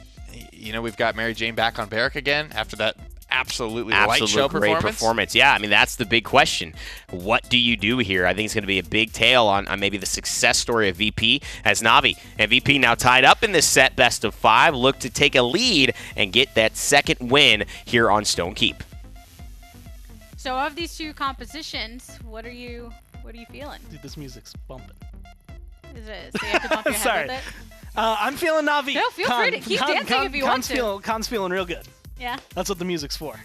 you know, we've got Mary Jane back on Barrack again after that absolutely light show great performance? Yeah, I mean, that's the big question. What do you do here? I think it's going to be a big tale on maybe the success story of VP as Navi. And VP now tied up in this set, best of 5, look to take a lead and get that second win here on Stone Keep. So of these two compositions, what are you feeling? Dude, this music's bumping. Is it? So you have to bump your head Sorry. with it? I'm feeling Navi. No, feel free to keep dancing if you want to. Khan's feeling real good. Yeah. That's what the music's for.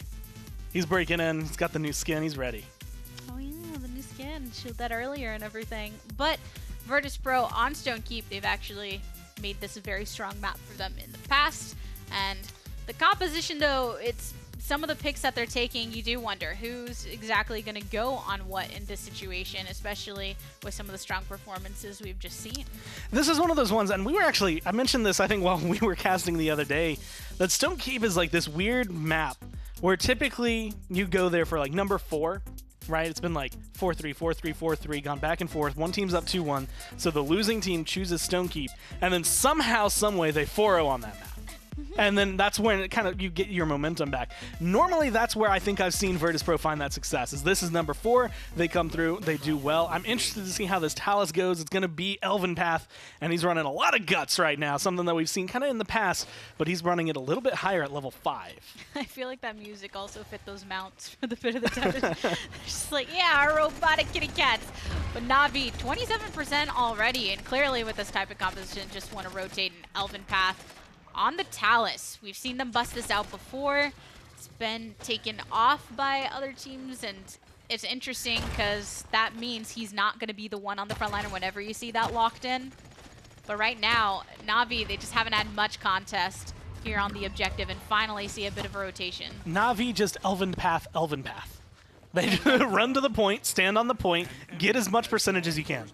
He's breaking in. He's got the new skin. He's ready. Oh yeah, the new skin. Showed that earlier and everything. But Virtus.Pro on Stone Keep, they've actually made this a very strong map for them in the past. And the composition, though, it's some of the picks that they're taking, you do wonder who's exactly going to go on what in this situation, especially with some of the strong performances we've just seen. This is one of those ones, and we were actually, I mentioned this, I think, while we were casting the other day, that Stone Keep is like this weird map where typically you go there for like number 4, right? It's been like 4-3, 4-3, 4-3, gone back and forth. One team's up 2-1, so the losing team chooses Stone Keep, and then somehow, some way, they 4-0 on that map. And then that's when it kind of you get your momentum back. Normally, that's where I think I've seen Virtus.Pro find that success. Is this is number 4, they come through, they do well. I'm interested to see how this Talus goes. It's going to be Elven Path, and he's running a lot of guts right now, something that we've seen kind of in the past, but he's running it a little bit higher at level 5. I feel like that music also fit those mounts for the bit of the damage. Just like, yeah, our robotic kitty cats. But Navi, 27% already, and clearly with this type of composition, just want to rotate an Elven Path on the Talus. We've seen them bust this out before. It's been taken off by other teams, and it's interesting because that means he's not going to be the one on the front line whenever you see that locked in. But right now, Navi, they just haven't had much contest here on the objective, and finally see a bit of a rotation. Navi just Elven Path, Elven Path. They run to the point, stand on the point, get as much percentage as you can.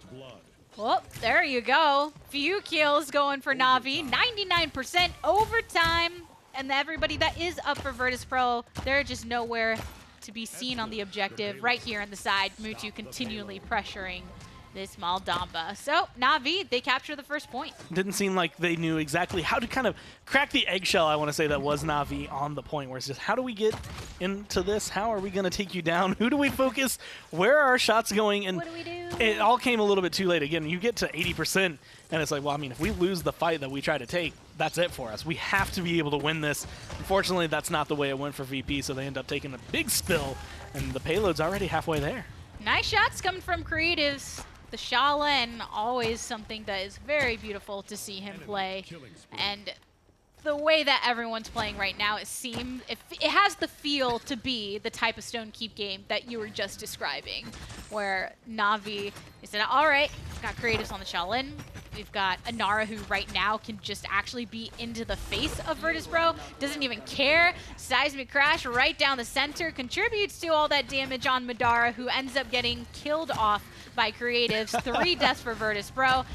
Well, there you go. Few kills going for Navi. 99% overtime. And everybody that is up for Virtus.Pro, they're just nowhere to be seen on the objective. Right here on the side, Mutu continually pressuring this Maldamba. So, Navi, they capture the first point. Didn't seem like they knew exactly how to kind of crack the eggshell, I want to say, that was Navi on the point, where it's just, how do we get into this? How are we going to take you down? Who do we focus? Where are our shots going? And what do we do? It all came a little bit too late. Again, you get to 80%, and it's like, well, I mean, if we lose the fight that we try to take, that's it for us. We have to be able to win this. Unfortunately, that's not the way it went for VP, so they end up taking a big spill, and the payload's already halfway there. Nice shots coming from Creatives. The Shaolin, always something that is very beautiful to see him play. And the way that everyone's playing right now, it has the feel to be the type of Stone Keep game that you were just describing, where Navi is said, all right, we've got Creatives on the Shaolin. We've got Inara, who right now can just actually be into the face of Virtus.Pro, doesn't even care. Seismic Crash right down the center, contributes to all that damage on Madara, who ends up getting killed off by Creatives. 3 deaths for Virtus.Pro.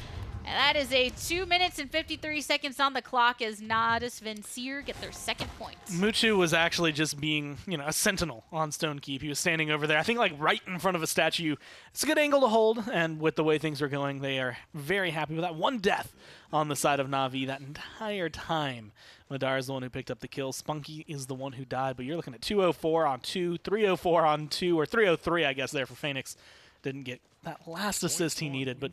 And that is a 2 minutes and 53 seconds on the clock as Nadis Vincier get their second point. Mutu was actually just being, a sentinel on Stone Keep. He was standing over there, I think, like right in front of a statue. It's a good angle to hold, and with the way things are going, they are very happy with that. 1 death on the side of Navi that entire time. Madara is the one who picked up the kill. Spunky is the one who died, but you're looking at 204 on 2, 304 on 2, or 303, I guess, there for Phoenix. Didn't get that last assist he needed, but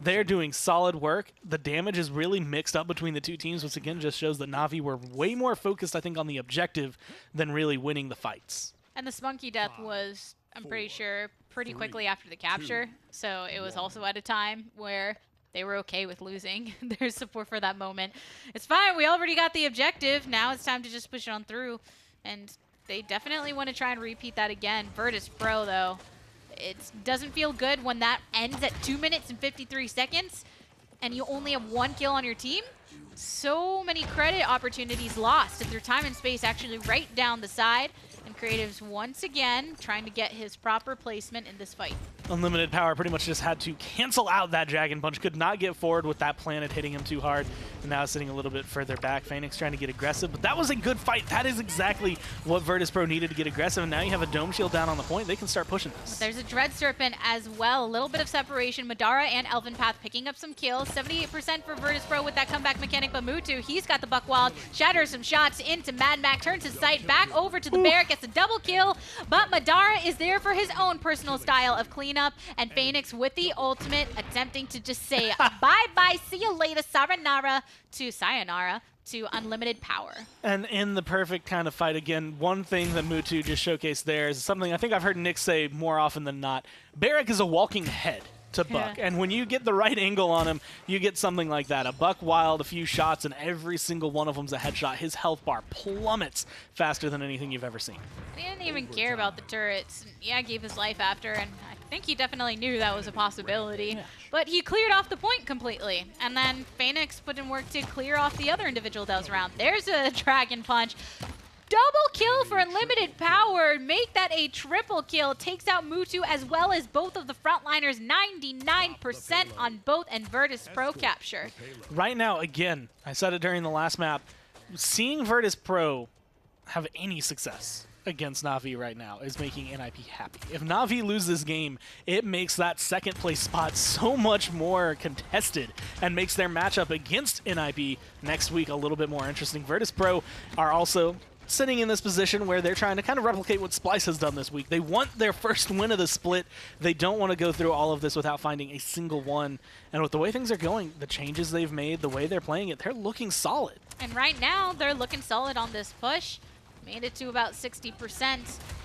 they're doing solid work. The damage is really mixed up between the two teams, which again just shows that Navi were way more focused, I think, on the objective than really winning the fights. And the Spunky death was, I'm pretty sure, pretty quickly after the capture, so it was also at a time where they were okay with losing. There's support for that moment. It's fine, we already got the objective. Now it's time to just push it on through, and they definitely want to try and repeat that again. Virtus.Pro, though, it doesn't feel good when that ends at 2 minutes and 53 seconds and you only have 1 kill on your team. So many credit opportunities lost if their time and space actually right down the side. And Creatives once again trying to get his proper placement in this fight. Unlimited Power pretty much just had to cancel out that Dragon Punch. Could not get forward with that planet hitting him too hard. And now sitting a little bit further back. Phoenix trying to get aggressive, but that was a good fight. That is exactly what Virtus.Pro needed to get aggressive. And now you have a Dome Shield down on the point. They can start pushing this. There's a Dread Serpent as well. A little bit of separation. Madara and Elven Path picking up some kills. 78% for Virtus.Pro with that comeback mechanic. But Mutu, he's got the Buck Wild. Shatters some shots into Mad Mac. Turns his sight back over to the Bear. Gets a double kill. But Madara is there for his own personal style of cleanup. And Phoenix with the ultimate, attempting to just say bye-bye, see you later, sayonara to Unlimited Power. And in the perfect kind of fight, again, one thing that Mutu just showcased there is something I think I've heard Nick say more often than not. Barrack is a walking head to Buck. Yeah. And when you get the right angle on him, you get something like that. A Buck Wild, a few shots, and every single one of them's a headshot. His health bar plummets faster than anything you've ever seen. He didn't even care about the turrets. Yeah, gave his life after, and I think he definitely knew that was a possibility. Yeah. But he cleared off the point completely. And then Phoenix put in work to clear off the other individual that was around. There's a Dragon Punch. Double kill for Unlimited Power. Make that a triple kill. Takes out Mutu as well as both of the frontliners. 99% on both, and Virtus.Pro capture. Right now, again, I said it during the last map, seeing Virtus.Pro have any success against Navi right now is making NIP happy. If Navi loses this game, it makes that second place spot so much more contested and makes their matchup against NIP next week a little bit more interesting. Virtus.Pro are also sitting in this position where they're trying to kind of replicate what Splice has done this week. They want their first win of the split. They don't want to go through all of this without finding a single one. And with the way things are going, the changes they've made, the way they're playing it, they're looking solid. And right now, they're looking solid on this push. Made it to about 60%,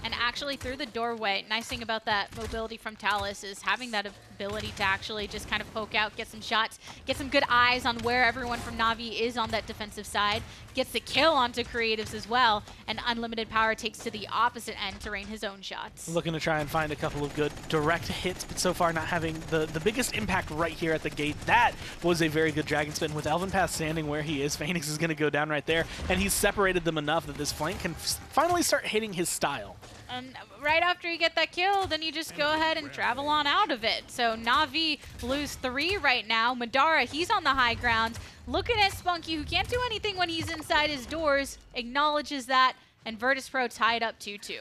and actually through the doorway. Nice thing about that mobility from Talus is having that ability to actually just kind of poke out, get some shots, get some good eyes on where everyone from Navi is on that defensive side. Gets the kill onto Creatives as well, and Unlimited Power takes to the opposite end to rain his own shots. Looking to try and find a couple of good direct hits, but so far not having the biggest impact right here at the gate. That was a very good Dragon Spin. With Elven Path standing where he is, Phoenix is going to go down right there, and he's separated them enough that this flank can finally start hitting his style. And right after you get that kill, then you just go ahead and travel on out of it. So Navi lose 3 right now. Madara, he's on the high ground. Looking at Spunky, who can't do anything when he's inside his doors, acknowledges that, and Virtus.Pro tied up 2-2.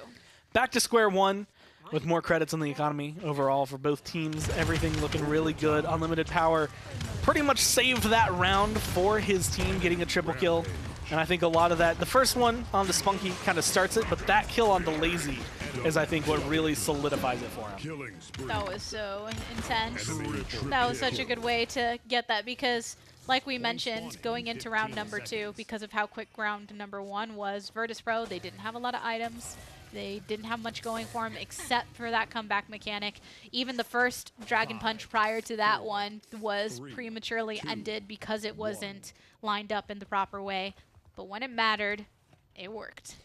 Back to square one with more credits on the economy overall for both teams. Everything looking really good. Unlimited Power pretty much saved that round for his team, getting a triple kill. And I think a lot of that, the first one on the Spunky kind of starts it, but that kill on the Lazy is, I think, what really solidifies it for him. That was so intense. That was such a good way to get that because, like we mentioned, going into round number 2, because of how quick round number 1 was, Virtus.Pro, they didn't have a lot of items. They didn't have much going for them except for that comeback mechanic. Even the first Dragon Punch prior to that one was prematurely ended because it wasn't lined up in the proper way. But when it mattered, it worked.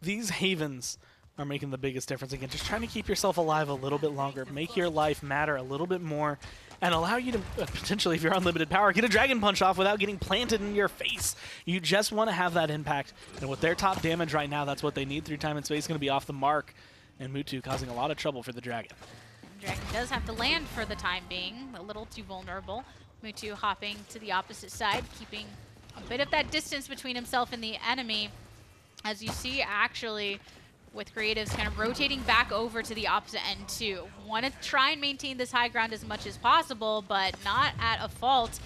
These havens are making the biggest difference. Again, just trying to keep yourself alive a little bit longer, make your life matter a little bit more, and allow you to potentially, if you're Unlimited Power, get a Dragon Punch off without getting planted in your face. You just want to have that impact. And with their top damage right now, that's what they need. Through time and space going to be off the mark. And Mutu causing a lot of trouble for the Dragon. Dragon does have to land for the time being. A little too vulnerable. Mutu hopping to the opposite side, keeping a bit of that distance between himself and the enemy. As you see, actually, with Creatives kind of rotating back over to the opposite end too. Want to try and maintain this high ground as much as possible, but not at a fault.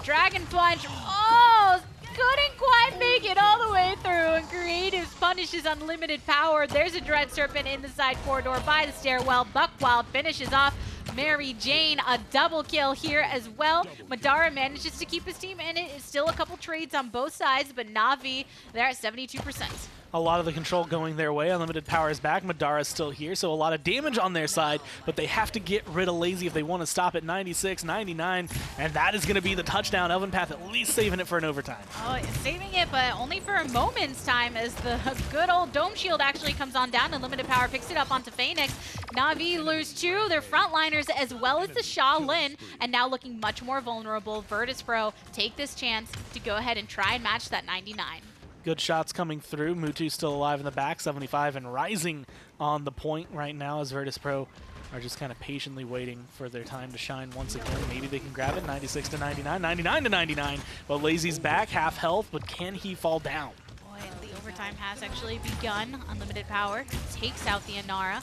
Dragon Punch, oh, couldn't quite make it all the way through, and Creatives punishes Unlimited Power. There's a Dread Serpent in the side corridor by the stairwell. Buckwild finishes off Mary Jane, a double kill here as well. Madara manages to keep his team in it. It's still a couple trades on both sides, but Navi, they're at 72%. A lot of the control going their way. Unlimited Power is back. Madara's still here, so a lot of damage on their side, but they have to get rid of Lazy if they want to stop at 96, 99, and that is going to be the touchdown. Elven Path at least saving it for an overtime. Oh, saving it, but only for a moment's time as the good old Dome Shield actually comes on down. Unlimited Power picks it up onto Phoenix. Navi lose 2, their frontliners as well as the Shaolin, and now looking much more vulnerable. Virtus.Pro take this chance to go ahead and try and match that 99. Good shots coming through. Mutu still alive in the back, 75 and rising on the point right now as Virtus.Pro are just kind of patiently waiting for their time to shine once again. Maybe they can grab it, 96 to 99, 99 to 99. But Lazy's back, half health, but can he fall down? Boy, the overtime has actually begun. Unlimited Power takes out the Inara.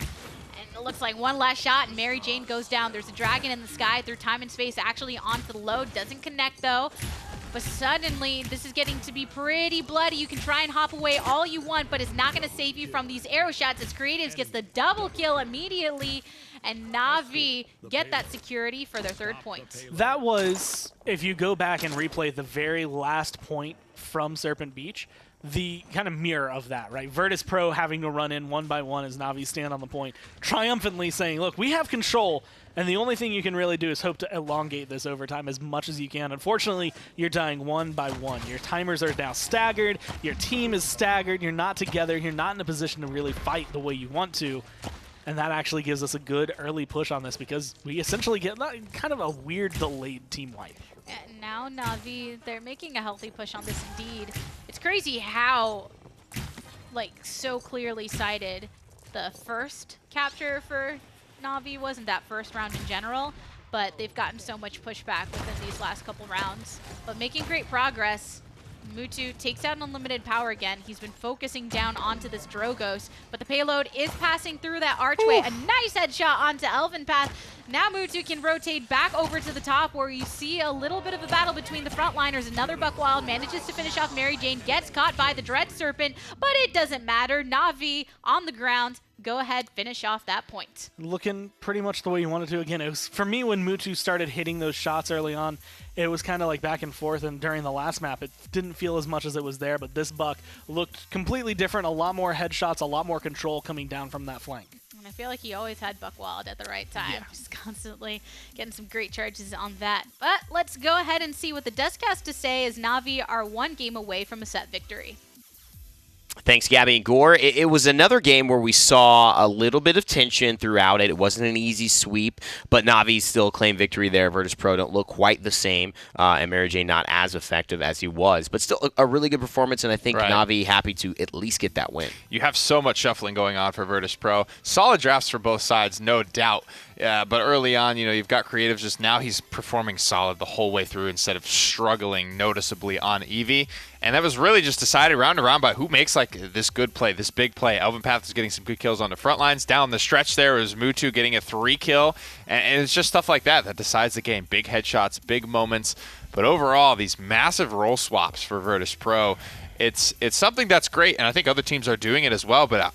And it looks like one last shot, and Mary Jane goes down. There's a dragon in the sky through time and space, actually onto the load. Doesn't connect, though. But suddenly, this is getting to be pretty bloody. You can try and hop away all you want, but it's not going to save you from these arrow shots as Creatives gets the double kill immediately, and Navi get that security for their 3rd point. That was, if you go back and replay the very last point from Serpent Beach, the kind of mirror of that, right? Virtus.Pro having to run in one by one as Navi stand on the point, triumphantly saying, look, we have control, and the only thing you can really do is hope to elongate this overtime as much as you can. Unfortunately, you're dying one by one. Your timers are now staggered, your team is staggered, you're not together, you're not in a position to really fight the way you want to. And that actually gives us a good early push on this because we essentially get kind of a weird delayed team wipe. And now Navi, they're making a healthy push on this indeed. It's crazy how like so clearly cited the first capture for Navi wasn't that first round in general, but they've gotten so much pushback within these last couple rounds. But making great progress. Mutu takes out unlimited power again. He's been focusing down onto this Drogos, but the payload is passing through that archway. A nice headshot onto Elven Path. Now Mutu can rotate back over to the top where you see a little bit of a battle between the frontliners. Another Buckwild manages to finish off Mary Jane, gets caught by the Dread Serpent, but it doesn't matter. Navi on the ground. Go ahead, finish off that point. Looking pretty much the way you wanted to. Again, it was, for me, when Mutu started hitting those shots early on, it was kind of like back and forth, and during the last map, it didn't feel as much as it was there, but this Buck looked completely different, a lot more headshots, a lot more control coming down from that flank. And I feel like he always had Buckwild at the right time. Yeah. Just constantly getting some great charges on that. But let's go ahead and see what the desk has to say as Navi are one game away from a set victory. Thanks, Gabby and Gore. It was another game where we saw a little bit of tension throughout it. It wasn't an easy sweep, but Navi still claimed victory there. Virtus.Pro don't look quite the same, and Mary Jane not as effective as he was. But still a really good performance, and I think Navi happy to at least get that win. You have so much shuffling going on for Virtus.Pro. Solid drafts for both sides, no doubt. But early on, you've got creatives. Just now he's performing solid the whole way through instead of struggling noticeably on Eevee. And that was really just decided round to round by who makes like this good play, this big play. Elven Path is getting some good kills on the front lines. Down the stretch there was Mutu getting a 3-kill. And it's just stuff like that that decides the game. Big headshots, big moments. But overall, these massive role swaps for Virtus.Pro, it's something that's great. And I think other teams are doing it as well. But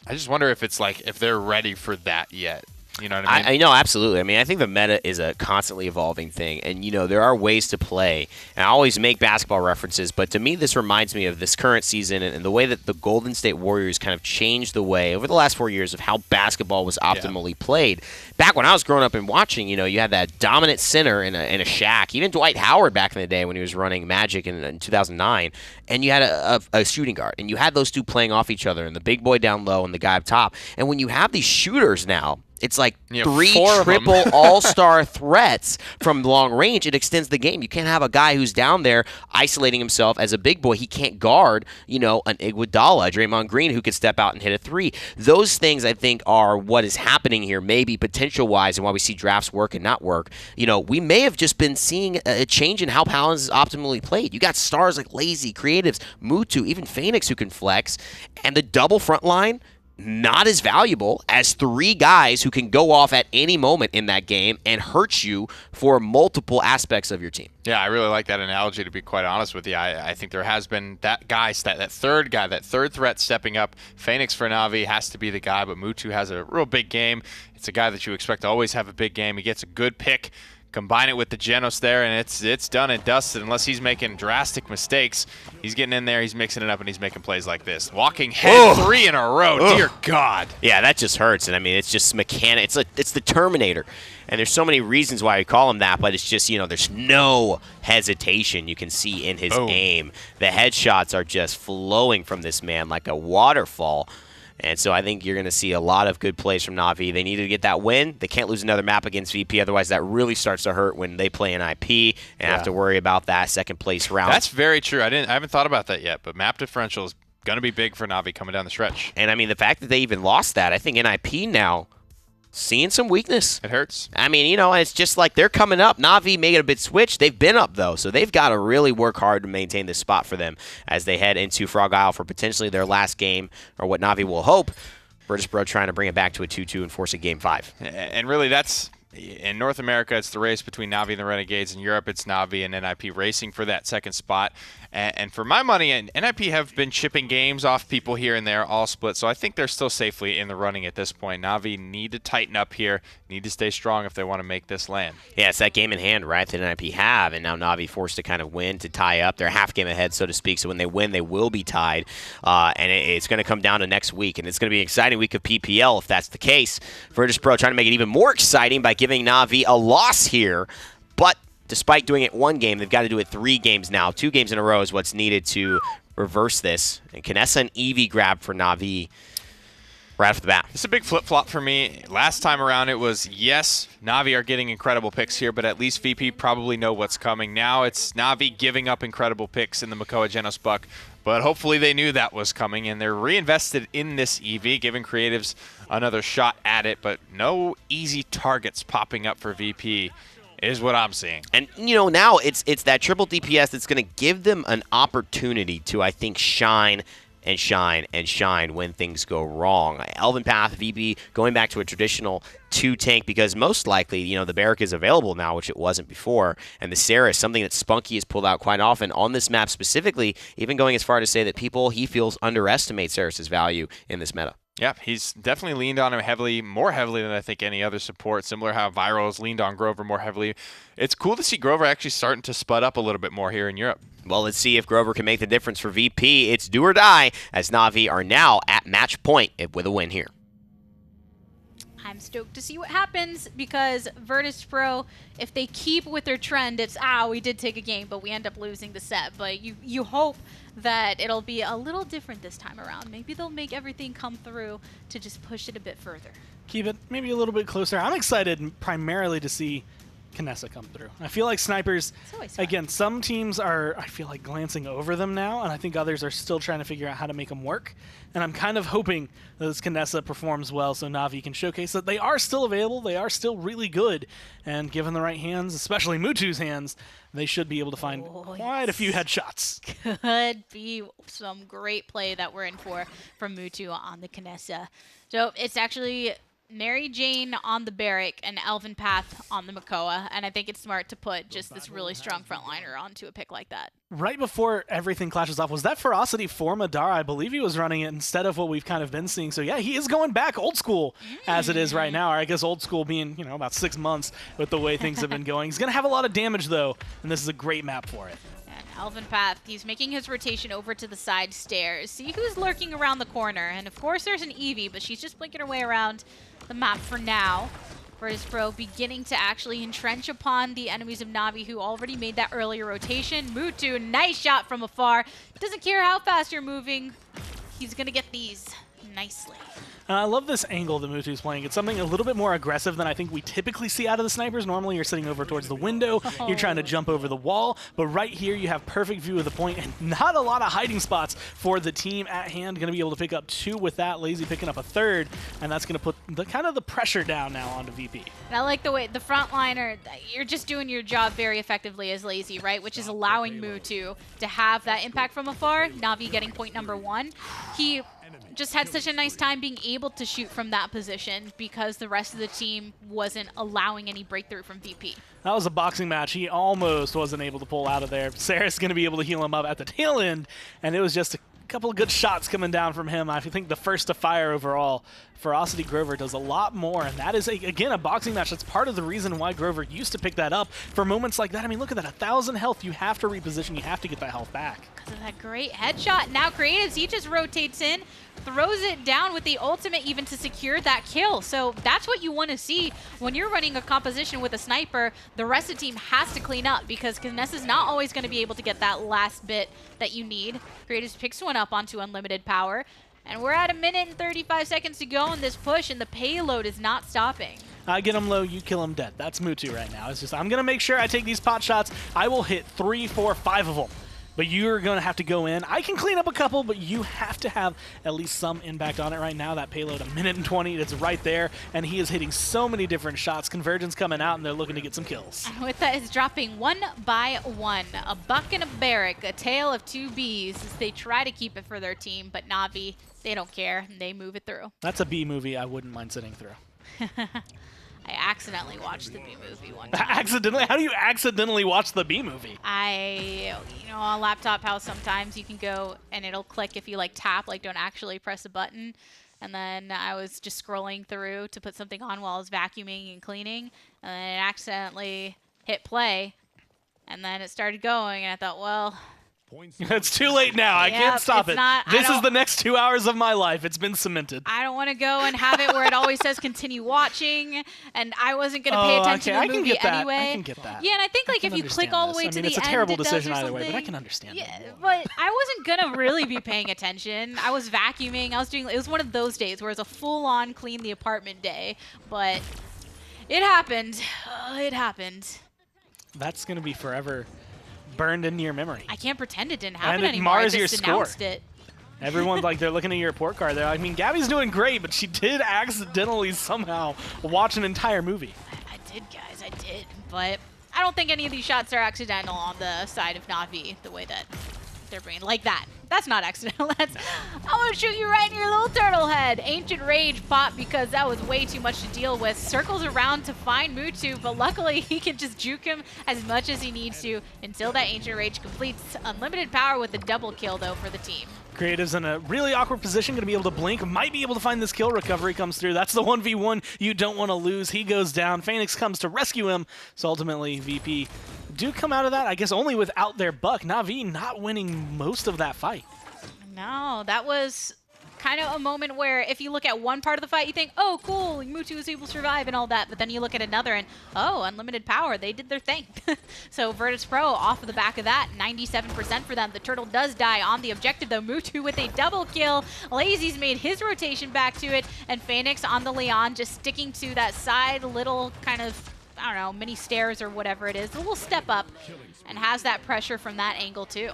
I just wonder if it's like if they're ready for that yet. You know what I mean? I know, absolutely. I mean, I think the meta is a constantly evolving thing, and, there are ways to play. And I always make basketball references, but to me, this reminds me of this current season and the way that the Golden State Warriors kind of changed the way over the last 4 years of how basketball was optimally played. Back when I was growing up and watching, you had that dominant center in a Shaq, even Dwight Howard back in the day when he was running Magic in 2009, and you had a shooting guard, and you had those two playing off each other, and the big boy down low and the guy up top. And when you have these shooters now, it's like 3 triple all-star threats from long range. It extends the game. You can't have a guy who's down there isolating himself as a big boy. He can't guard, an Iguodala, a Draymond Green who could step out and hit a 3. Those things, I think, are what is happening here, maybe potential-wise, and why we see drafts work and not work. We may have just been seeing a change in how Paladins is optimally played. You got stars like Lazy, Creatives, Mutu, even Phoenix who can flex, and the double front line, not as valuable as 3 guys who can go off at any moment in that game and hurt you for multiple aspects of your team. Yeah, I really like that analogy, to be quite honest with you. I think there has been that guy, that third guy, that third threat stepping up. Phoenix for Navi has to be the guy, but Mutu has a real big game. It's a guy that you expect to always have a big game. He gets a good pick. Combine it with the Genos there, and it's done and dusted unless he's making drastic mistakes. He's getting in there, he's mixing it up, and he's making plays like this. Walking head 3 in a row. Dear God. Yeah, that just hurts. And, I mean, it's just mechanic. It's the Terminator. And there's so many reasons why we call him that, but it's just, there's no hesitation you can see in his aim. The headshots are just flowing from this man like a waterfall. And so I think you're going to see a lot of good plays from Navi. They need to get that win. They can't lose another map against VP. Otherwise, that really starts to hurt when they play an IP and have to worry about that second-place round. That's very true. I haven't thought about that yet, but map differential is going to be big for Navi coming down the stretch. And, I mean, the fact that they even lost that, I think NIP now seeing some weakness. It hurts. I mean, it's just like they're coming up. Navi making a bit switch. They've been up, though, so they've got to really work hard to maintain this spot for them as they head into Frog Isle for potentially their last game, or what Navi will hope. Virtus.Pro trying to bring it back to a 2-2 and force a Game 5. And really, that's in North America, it's the race between Navi and the Renegades. In Europe, it's Navi and NIP racing for that second spot. And for my money, NIP have been chipping games off people here and there, all split. So I think they're still safely in the running at this point. Navi need to tighten up here, need to stay strong if they want to make this land. Yeah, it's that game in hand, right, that NIP have. And now Navi forced to kind of win to tie up. They're half game ahead, so to speak. So when they win, they will be tied. And it's going to come down to next week. And it's going to be an exciting week of PPL if that's the case. Virtus.Pro trying to make it even more exciting by giving Navi a loss here. But despite doing it 1 game, they've got to do it 3 games now. 2 games in a row is what's needed to reverse this. And Kinessa and Eevee grab for Navi right off the bat. It's a big flip-flop for me. Last time around it was, yes, Navi are getting incredible picks here, but at least VP probably know what's coming. Now it's Navi giving up incredible picks in the Makoa Genos Buck. But hopefully they knew that was coming, and they're reinvested in this EV, giving creatives another shot at it. But no easy targets popping up for VP is what I'm seeing. And, you know, now it's that triple DPS that's going to give them an opportunity to, I think, shine and shine and shine when things go wrong. Elven Path, VP, going back to a traditional 2-tank because most likely, you know, the Barrack is available now, which it wasn't before, and the Sarah is something that Spunky has pulled out quite often on this map specifically, even going as far to say that people he feels underestimate Saris's value in this meta. Yeah, he's definitely leaned on him heavily, more heavily than I think any other support, similar how Viral has leaned on Grover more heavily. It's cool to see Grover actually starting to spud up a little bit more here in Europe. Well, let's see if Grover can make the difference for VP. It's do or die, as Navi are now at match point with a win here. I'm stoked to see what happens because Virtus.Pro, if they keep with their trend, it's, we did take a game, but we end up losing the set. But you hope that it'll be a little different this time around. Maybe they'll make everything come through to just push it a bit further. Keep it maybe a little bit closer. I'm excited primarily to see Kinessa come through. I feel like snipers, again, some teams are, I feel like, glancing over them now, and I think others are still trying to figure out how to make them work. And I'm kind of hoping that this Kinessa performs well so Navi can showcase that they are still available, they are still really good, and given the right hands, especially Mutu's hands, they should be able to find quite a few headshots. Could be some great play that we're in for from Mutu on the Kinessa. So it's actually Mary Jane on the Barrack and Elven Path on the Makoa, and I think it's smart to put just this really strong frontliner onto a pick like that. Right before everything clashes off, was that Ferocity for Madara? I believe he was running it instead of what we've kind of been seeing. So yeah, he is going back old school as it is right now. Or I guess old school being, you know, about 6 months with the way things have been going. He's going to have a lot of damage though, and this is a great map for it. And Elven Path, he's making his rotation over to the side stairs. See who's lurking around the corner. And of course there's an Eevee, but she's just blinking her way around the map for now. Virtus.Pro beginning to actually entrench upon the enemies of Navi who already made that earlier rotation. Mutu, nice shot from afar. Doesn't care how fast you're moving. He's going to get these nicely. I love this angle that Mutu's playing. It's something a little bit more aggressive than I think we typically see out of the snipers. Normally you're sitting over towards the window, you're trying to jump over the wall, but right here you have perfect view of the point and not a lot of hiding spots for the team at hand. Going to be able to pick up 2 with that. Lazy picking up a 3rd, and that's going to put the kind of the pressure down now onto VP. And I like the way the frontliner, you're just doing your job very effectively as Lazy, right? Which is allowing Mutu to have that impact from afar. Navi getting point number 1. He just had such a nice time being able to shoot from that position because the rest of the team wasn't allowing any breakthrough from VP. That was a boxing match. He almost wasn't able to pull out of there. Sarah's going to be able to heal him up at the tail end, and it was just a couple of good shots coming down from him. I think the first to fire overall. Ferocity Grover does a lot more, and that is, again, a boxing match. That's part of the reason why Grover used to pick that up for moments like that. I mean, look at that, 1,000 health. You have to reposition. You have to get that health back. Because of that great headshot. Now Creatives, he just rotates in, throws it down with the ultimate even to secure that kill. So that's what you want to see when you're running a composition with a sniper. The rest of the team has to clean up because Kinessa's not always going to be able to get that last bit that you need. Creatives picks one up onto unlimited power. And we're at 1 minute and 35 seconds to go in this push, and the payload is not stopping. I get him low, you kill him dead. That's Mutu right now. It's just, I'm going to make sure I take these pot shots. I will hit 3, 4, 5 of them. But you're going to have to go in. I can clean up a couple, but you have to have at least some impact on it right now. That payload, 1 minute and 20, it's right there. And he is hitting so many different shots. Convergence coming out, and they're looking to get some kills. And with that, it's dropping 1 by 1. A buck and a Barrack, a tale of 2 bees as they try to keep it for their team. But Navi, they don't care. They move it through. That's a B movie I wouldn't mind sitting through. I accidentally watched the B movie one time. Accidentally? How do you accidentally watch the B movie? You know, on laptop, how sometimes you can go and it'll click if you like tap, like don't actually press a button. And then I was just scrolling through to put something on while I was vacuuming and cleaning, and then it accidentally hit play, and then it started going, and I thought, well, it's too late now. I can't stop it. This is the next 2 hours of my life. It's been cemented. I don't want to go and have it where it always says continue watching, and I wasn't going to pay attention to the movie anyway. I can get that. Yeah, and I think like if you click all the way to the end, it's a terrible decision either way, but I can understand it. But I wasn't going to really be paying attention. I was vacuuming. I was doing. It was one of those days where it was a full-on clean the apartment day, but it happened. It happened. That's going to be forever burned into your memory. I can't pretend it didn't happen And anymore. Mars I your just score. announced it. Everyone's like, they're looking at your report card. They're like, I mean, Gabby's doing great, but she did accidentally somehow watch an entire movie. I did, guys. I did. But I don't think any of these shots are accidental on the side of Navi, the way that they're bringing. Like that. That's not accidental. That's, I want to shoot you right in your little turtle head. Ancient Rage pop because that was way too much to deal with. Circles around to find Mutu, but luckily he can just juke him as much as he needs to until that Ancient Rage completes. Unlimited power with a double kill, though, for the team. Creative's in a really awkward position, going to be able to blink, might be able to find this kill. Recovery comes through. That's the 1v1 you don't want to lose. He goes down. Phoenix comes to rescue him. So ultimately, VP do come out of that, I guess, only without their buck. Navi not winning most of that fight. No, that was kind of a moment where if you look at one part of the fight, you think, oh, cool, Mutu was able to survive and all that. But then you look at another and, oh, unlimited power. They did their thing. So Virtus.Pro off of the back of that, 97% for them. The turtle does die on the objective, though. Mutu with a double kill. Lazy's made his rotation back to it. And Phoenix on the Leon just sticking to that side little kind of, I don't know, mini stairs or whatever it is. A little step up and has that pressure from that angle, too.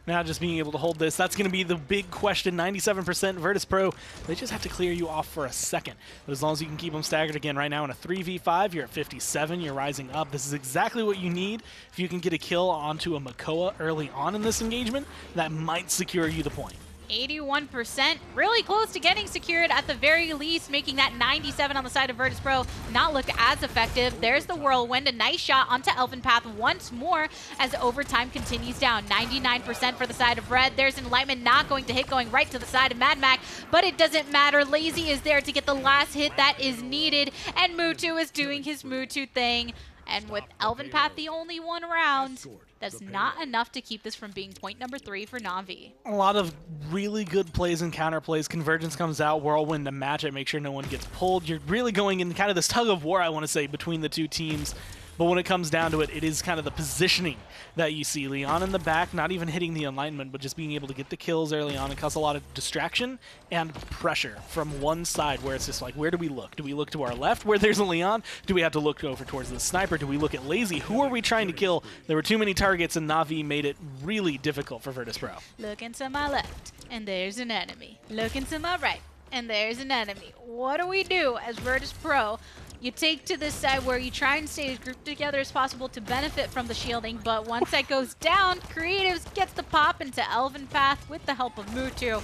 Now just being able to hold this, that's going to be the big question. 97% Virtus.Pro, they just have to clear you off for a second. But as long as you can keep them staggered again, right now in a 3v5, you're at 57, you're rising up. This is exactly what you need. If you can get a kill onto a Makoa early on in this engagement, that might secure you the point. 81%, really close to getting secured at the very least, making that 97 on the side of Virtus.Pro not look as effective. There's the Whirlwind, a nice shot onto Elven Path once more as overtime continues down. 99% for the side of Red. There's Enlightenment not going to hit, going right to the side of Mad Mac, but it doesn't matter. Lazy is there to get the last hit that is needed, and Mutu is doing his Mutu thing. And with Elven Path the only one around, that's not enough to keep this from being point number 3 for Navi. A lot of really good plays and counter plays. Convergence comes out, Whirlwind to match it, make sure no one gets pulled. You're really going in kind of this tug of war, I want to say, between the two teams. But when it comes down to it, it is kind of the positioning that you see. Leon in the back, not even hitting the Enlightenment, but just being able to get the kills early on and cause a lot of distraction and pressure from one side where it's just like, where do we look? Do we look to our left where there's a Leon? Do we have to look over towards the sniper? Do we look at Lazy? Who are we trying to kill? There were too many targets, and Navi made it really difficult for Virtus.Pro. Looking to my left, and there's an enemy. Looking to my right, and there's an enemy. What do we do as Virtus.Pro? You take to this side where you try and stay as grouped together as possible to benefit from the shielding, but once that goes down, Creatives gets the pop into Elven Path with the help of Mutu.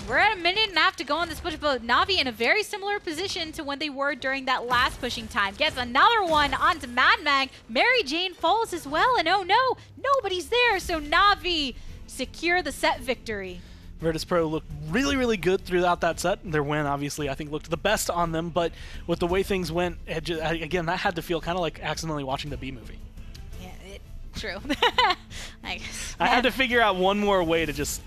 We're at a minute and a half to go on this push, but Navi in a very similar position to when they were during that last pushing time. Gets another one onto Mad Mag. Mary Jane falls as well, and oh no, nobody's there, so Navi secure the set victory. Virtus.Pro looked really, really good throughout that set. Their win, obviously, I think looked the best on them, but with the way things went, again, that had to feel kind of like accidentally watching the B movie. Yeah, true. I guess. I had to figure out one more way to just...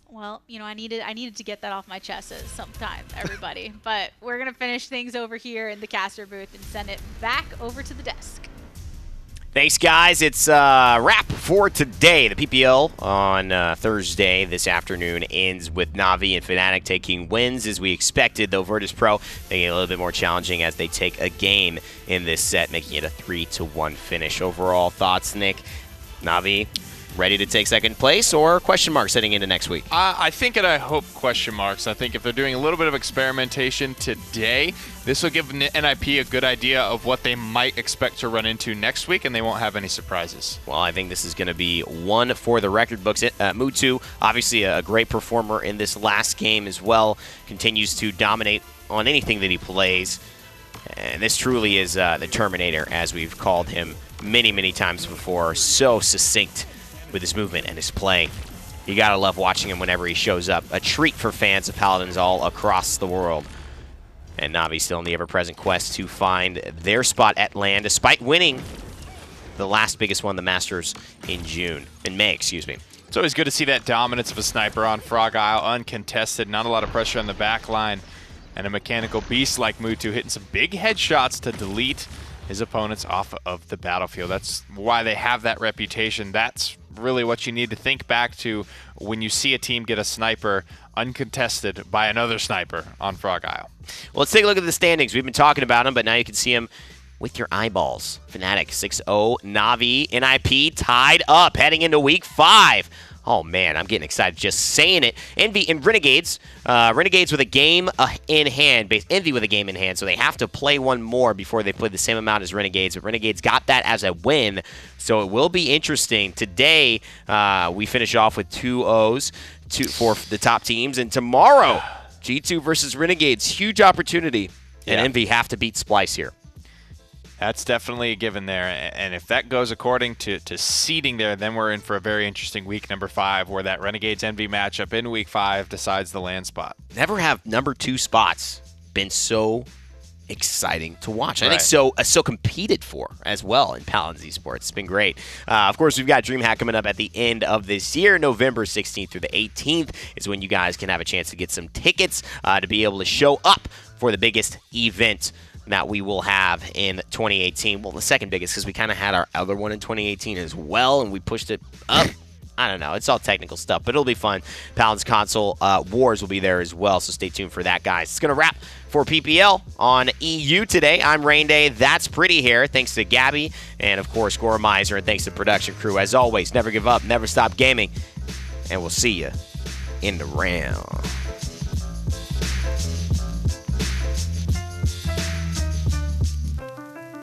Well, you know, I needed to get that off my chest at some time, everybody. But we're going to finish things over here in the caster booth and send it back over to the desk. Thanks, guys. It's a wrap for today. The PPL on Thursday this afternoon ends with Navi and Fnatic taking wins as we expected, though Virtus.Pro making it a little bit more challenging as they take a game in this set, making it a 3-1 finish. Overall thoughts, Nick? Navi ready to take second place, or question marks heading into next week? I think, and I hope, question marks. I think if they're doing a little bit of experimentation today, this will give NIP a good idea of what they might expect to run into next week, and they won't have any surprises. Well, I think this is going to be one for the record books. Mutu, obviously a great performer in this last game as well, continues to dominate on anything that he plays. And this truly is the Terminator, as we've called him many, many times before. So succinct with his movement and his play. You gotta love watching him whenever he shows up. A treat for fans of Paladins all across the world. And Navi still in the ever-present quest to find their spot at LAN, despite winning the last biggest one, the Masters, in May, excuse me. It's always good to see that dominance of a sniper on Frog Isle, uncontested, not a lot of pressure on the back line, and a mechanical beast like Mutu hitting some big headshots to delete his opponents off of the battlefield. That's why they have that reputation. That's really what you need to think back to when you see a team get a sniper uncontested by another sniper on Frog Isle. Well, let's take a look at the standings. We've been talking about them, but now you can see them with your eyeballs. Fnatic 6-0, Navi, NIP tied up heading into week 5. Oh, man, I'm getting excited just saying it. Envy and Renegades. Renegades with a game in hand. Envy with a game in hand, so they have to play one more before they play the same amount as Renegades. But Renegades got that as a win, so it will be interesting. Today, we finish off with 2-0s for the top teams. And tomorrow, G2 versus Renegades. Huge opportunity. And Envy have to beat Splice here. That's definitely a given there, and if that goes according to seeding there, then we're in for a very interesting week number 5, where that Renegades Envy matchup in week 5 decides the land spot. Never have number 2 spots been so exciting to watch. I Right. think so competed for as well in Paladins esports. It's been great. Of course, we've got DreamHack coming up at the end of this year. November 16th through the 18th is when you guys can have a chance to get some tickets to be able to show up for the biggest event that we will have in 2018. Well, the second biggest, because we kind of had our other one in 2018 as well, and we pushed it up. I don't know. It's all technical stuff, but it'll be fun. Paladins Console Wars will be there as well, so stay tuned for that, guys. It's going to wrap for PPL on EU today. I'm Rain Day. That's Pretty Hair. Thanks to Gabby and, of course, Gormizer, and thanks to the production crew. As always, never give up, never stop gaming, and we'll see you in the round.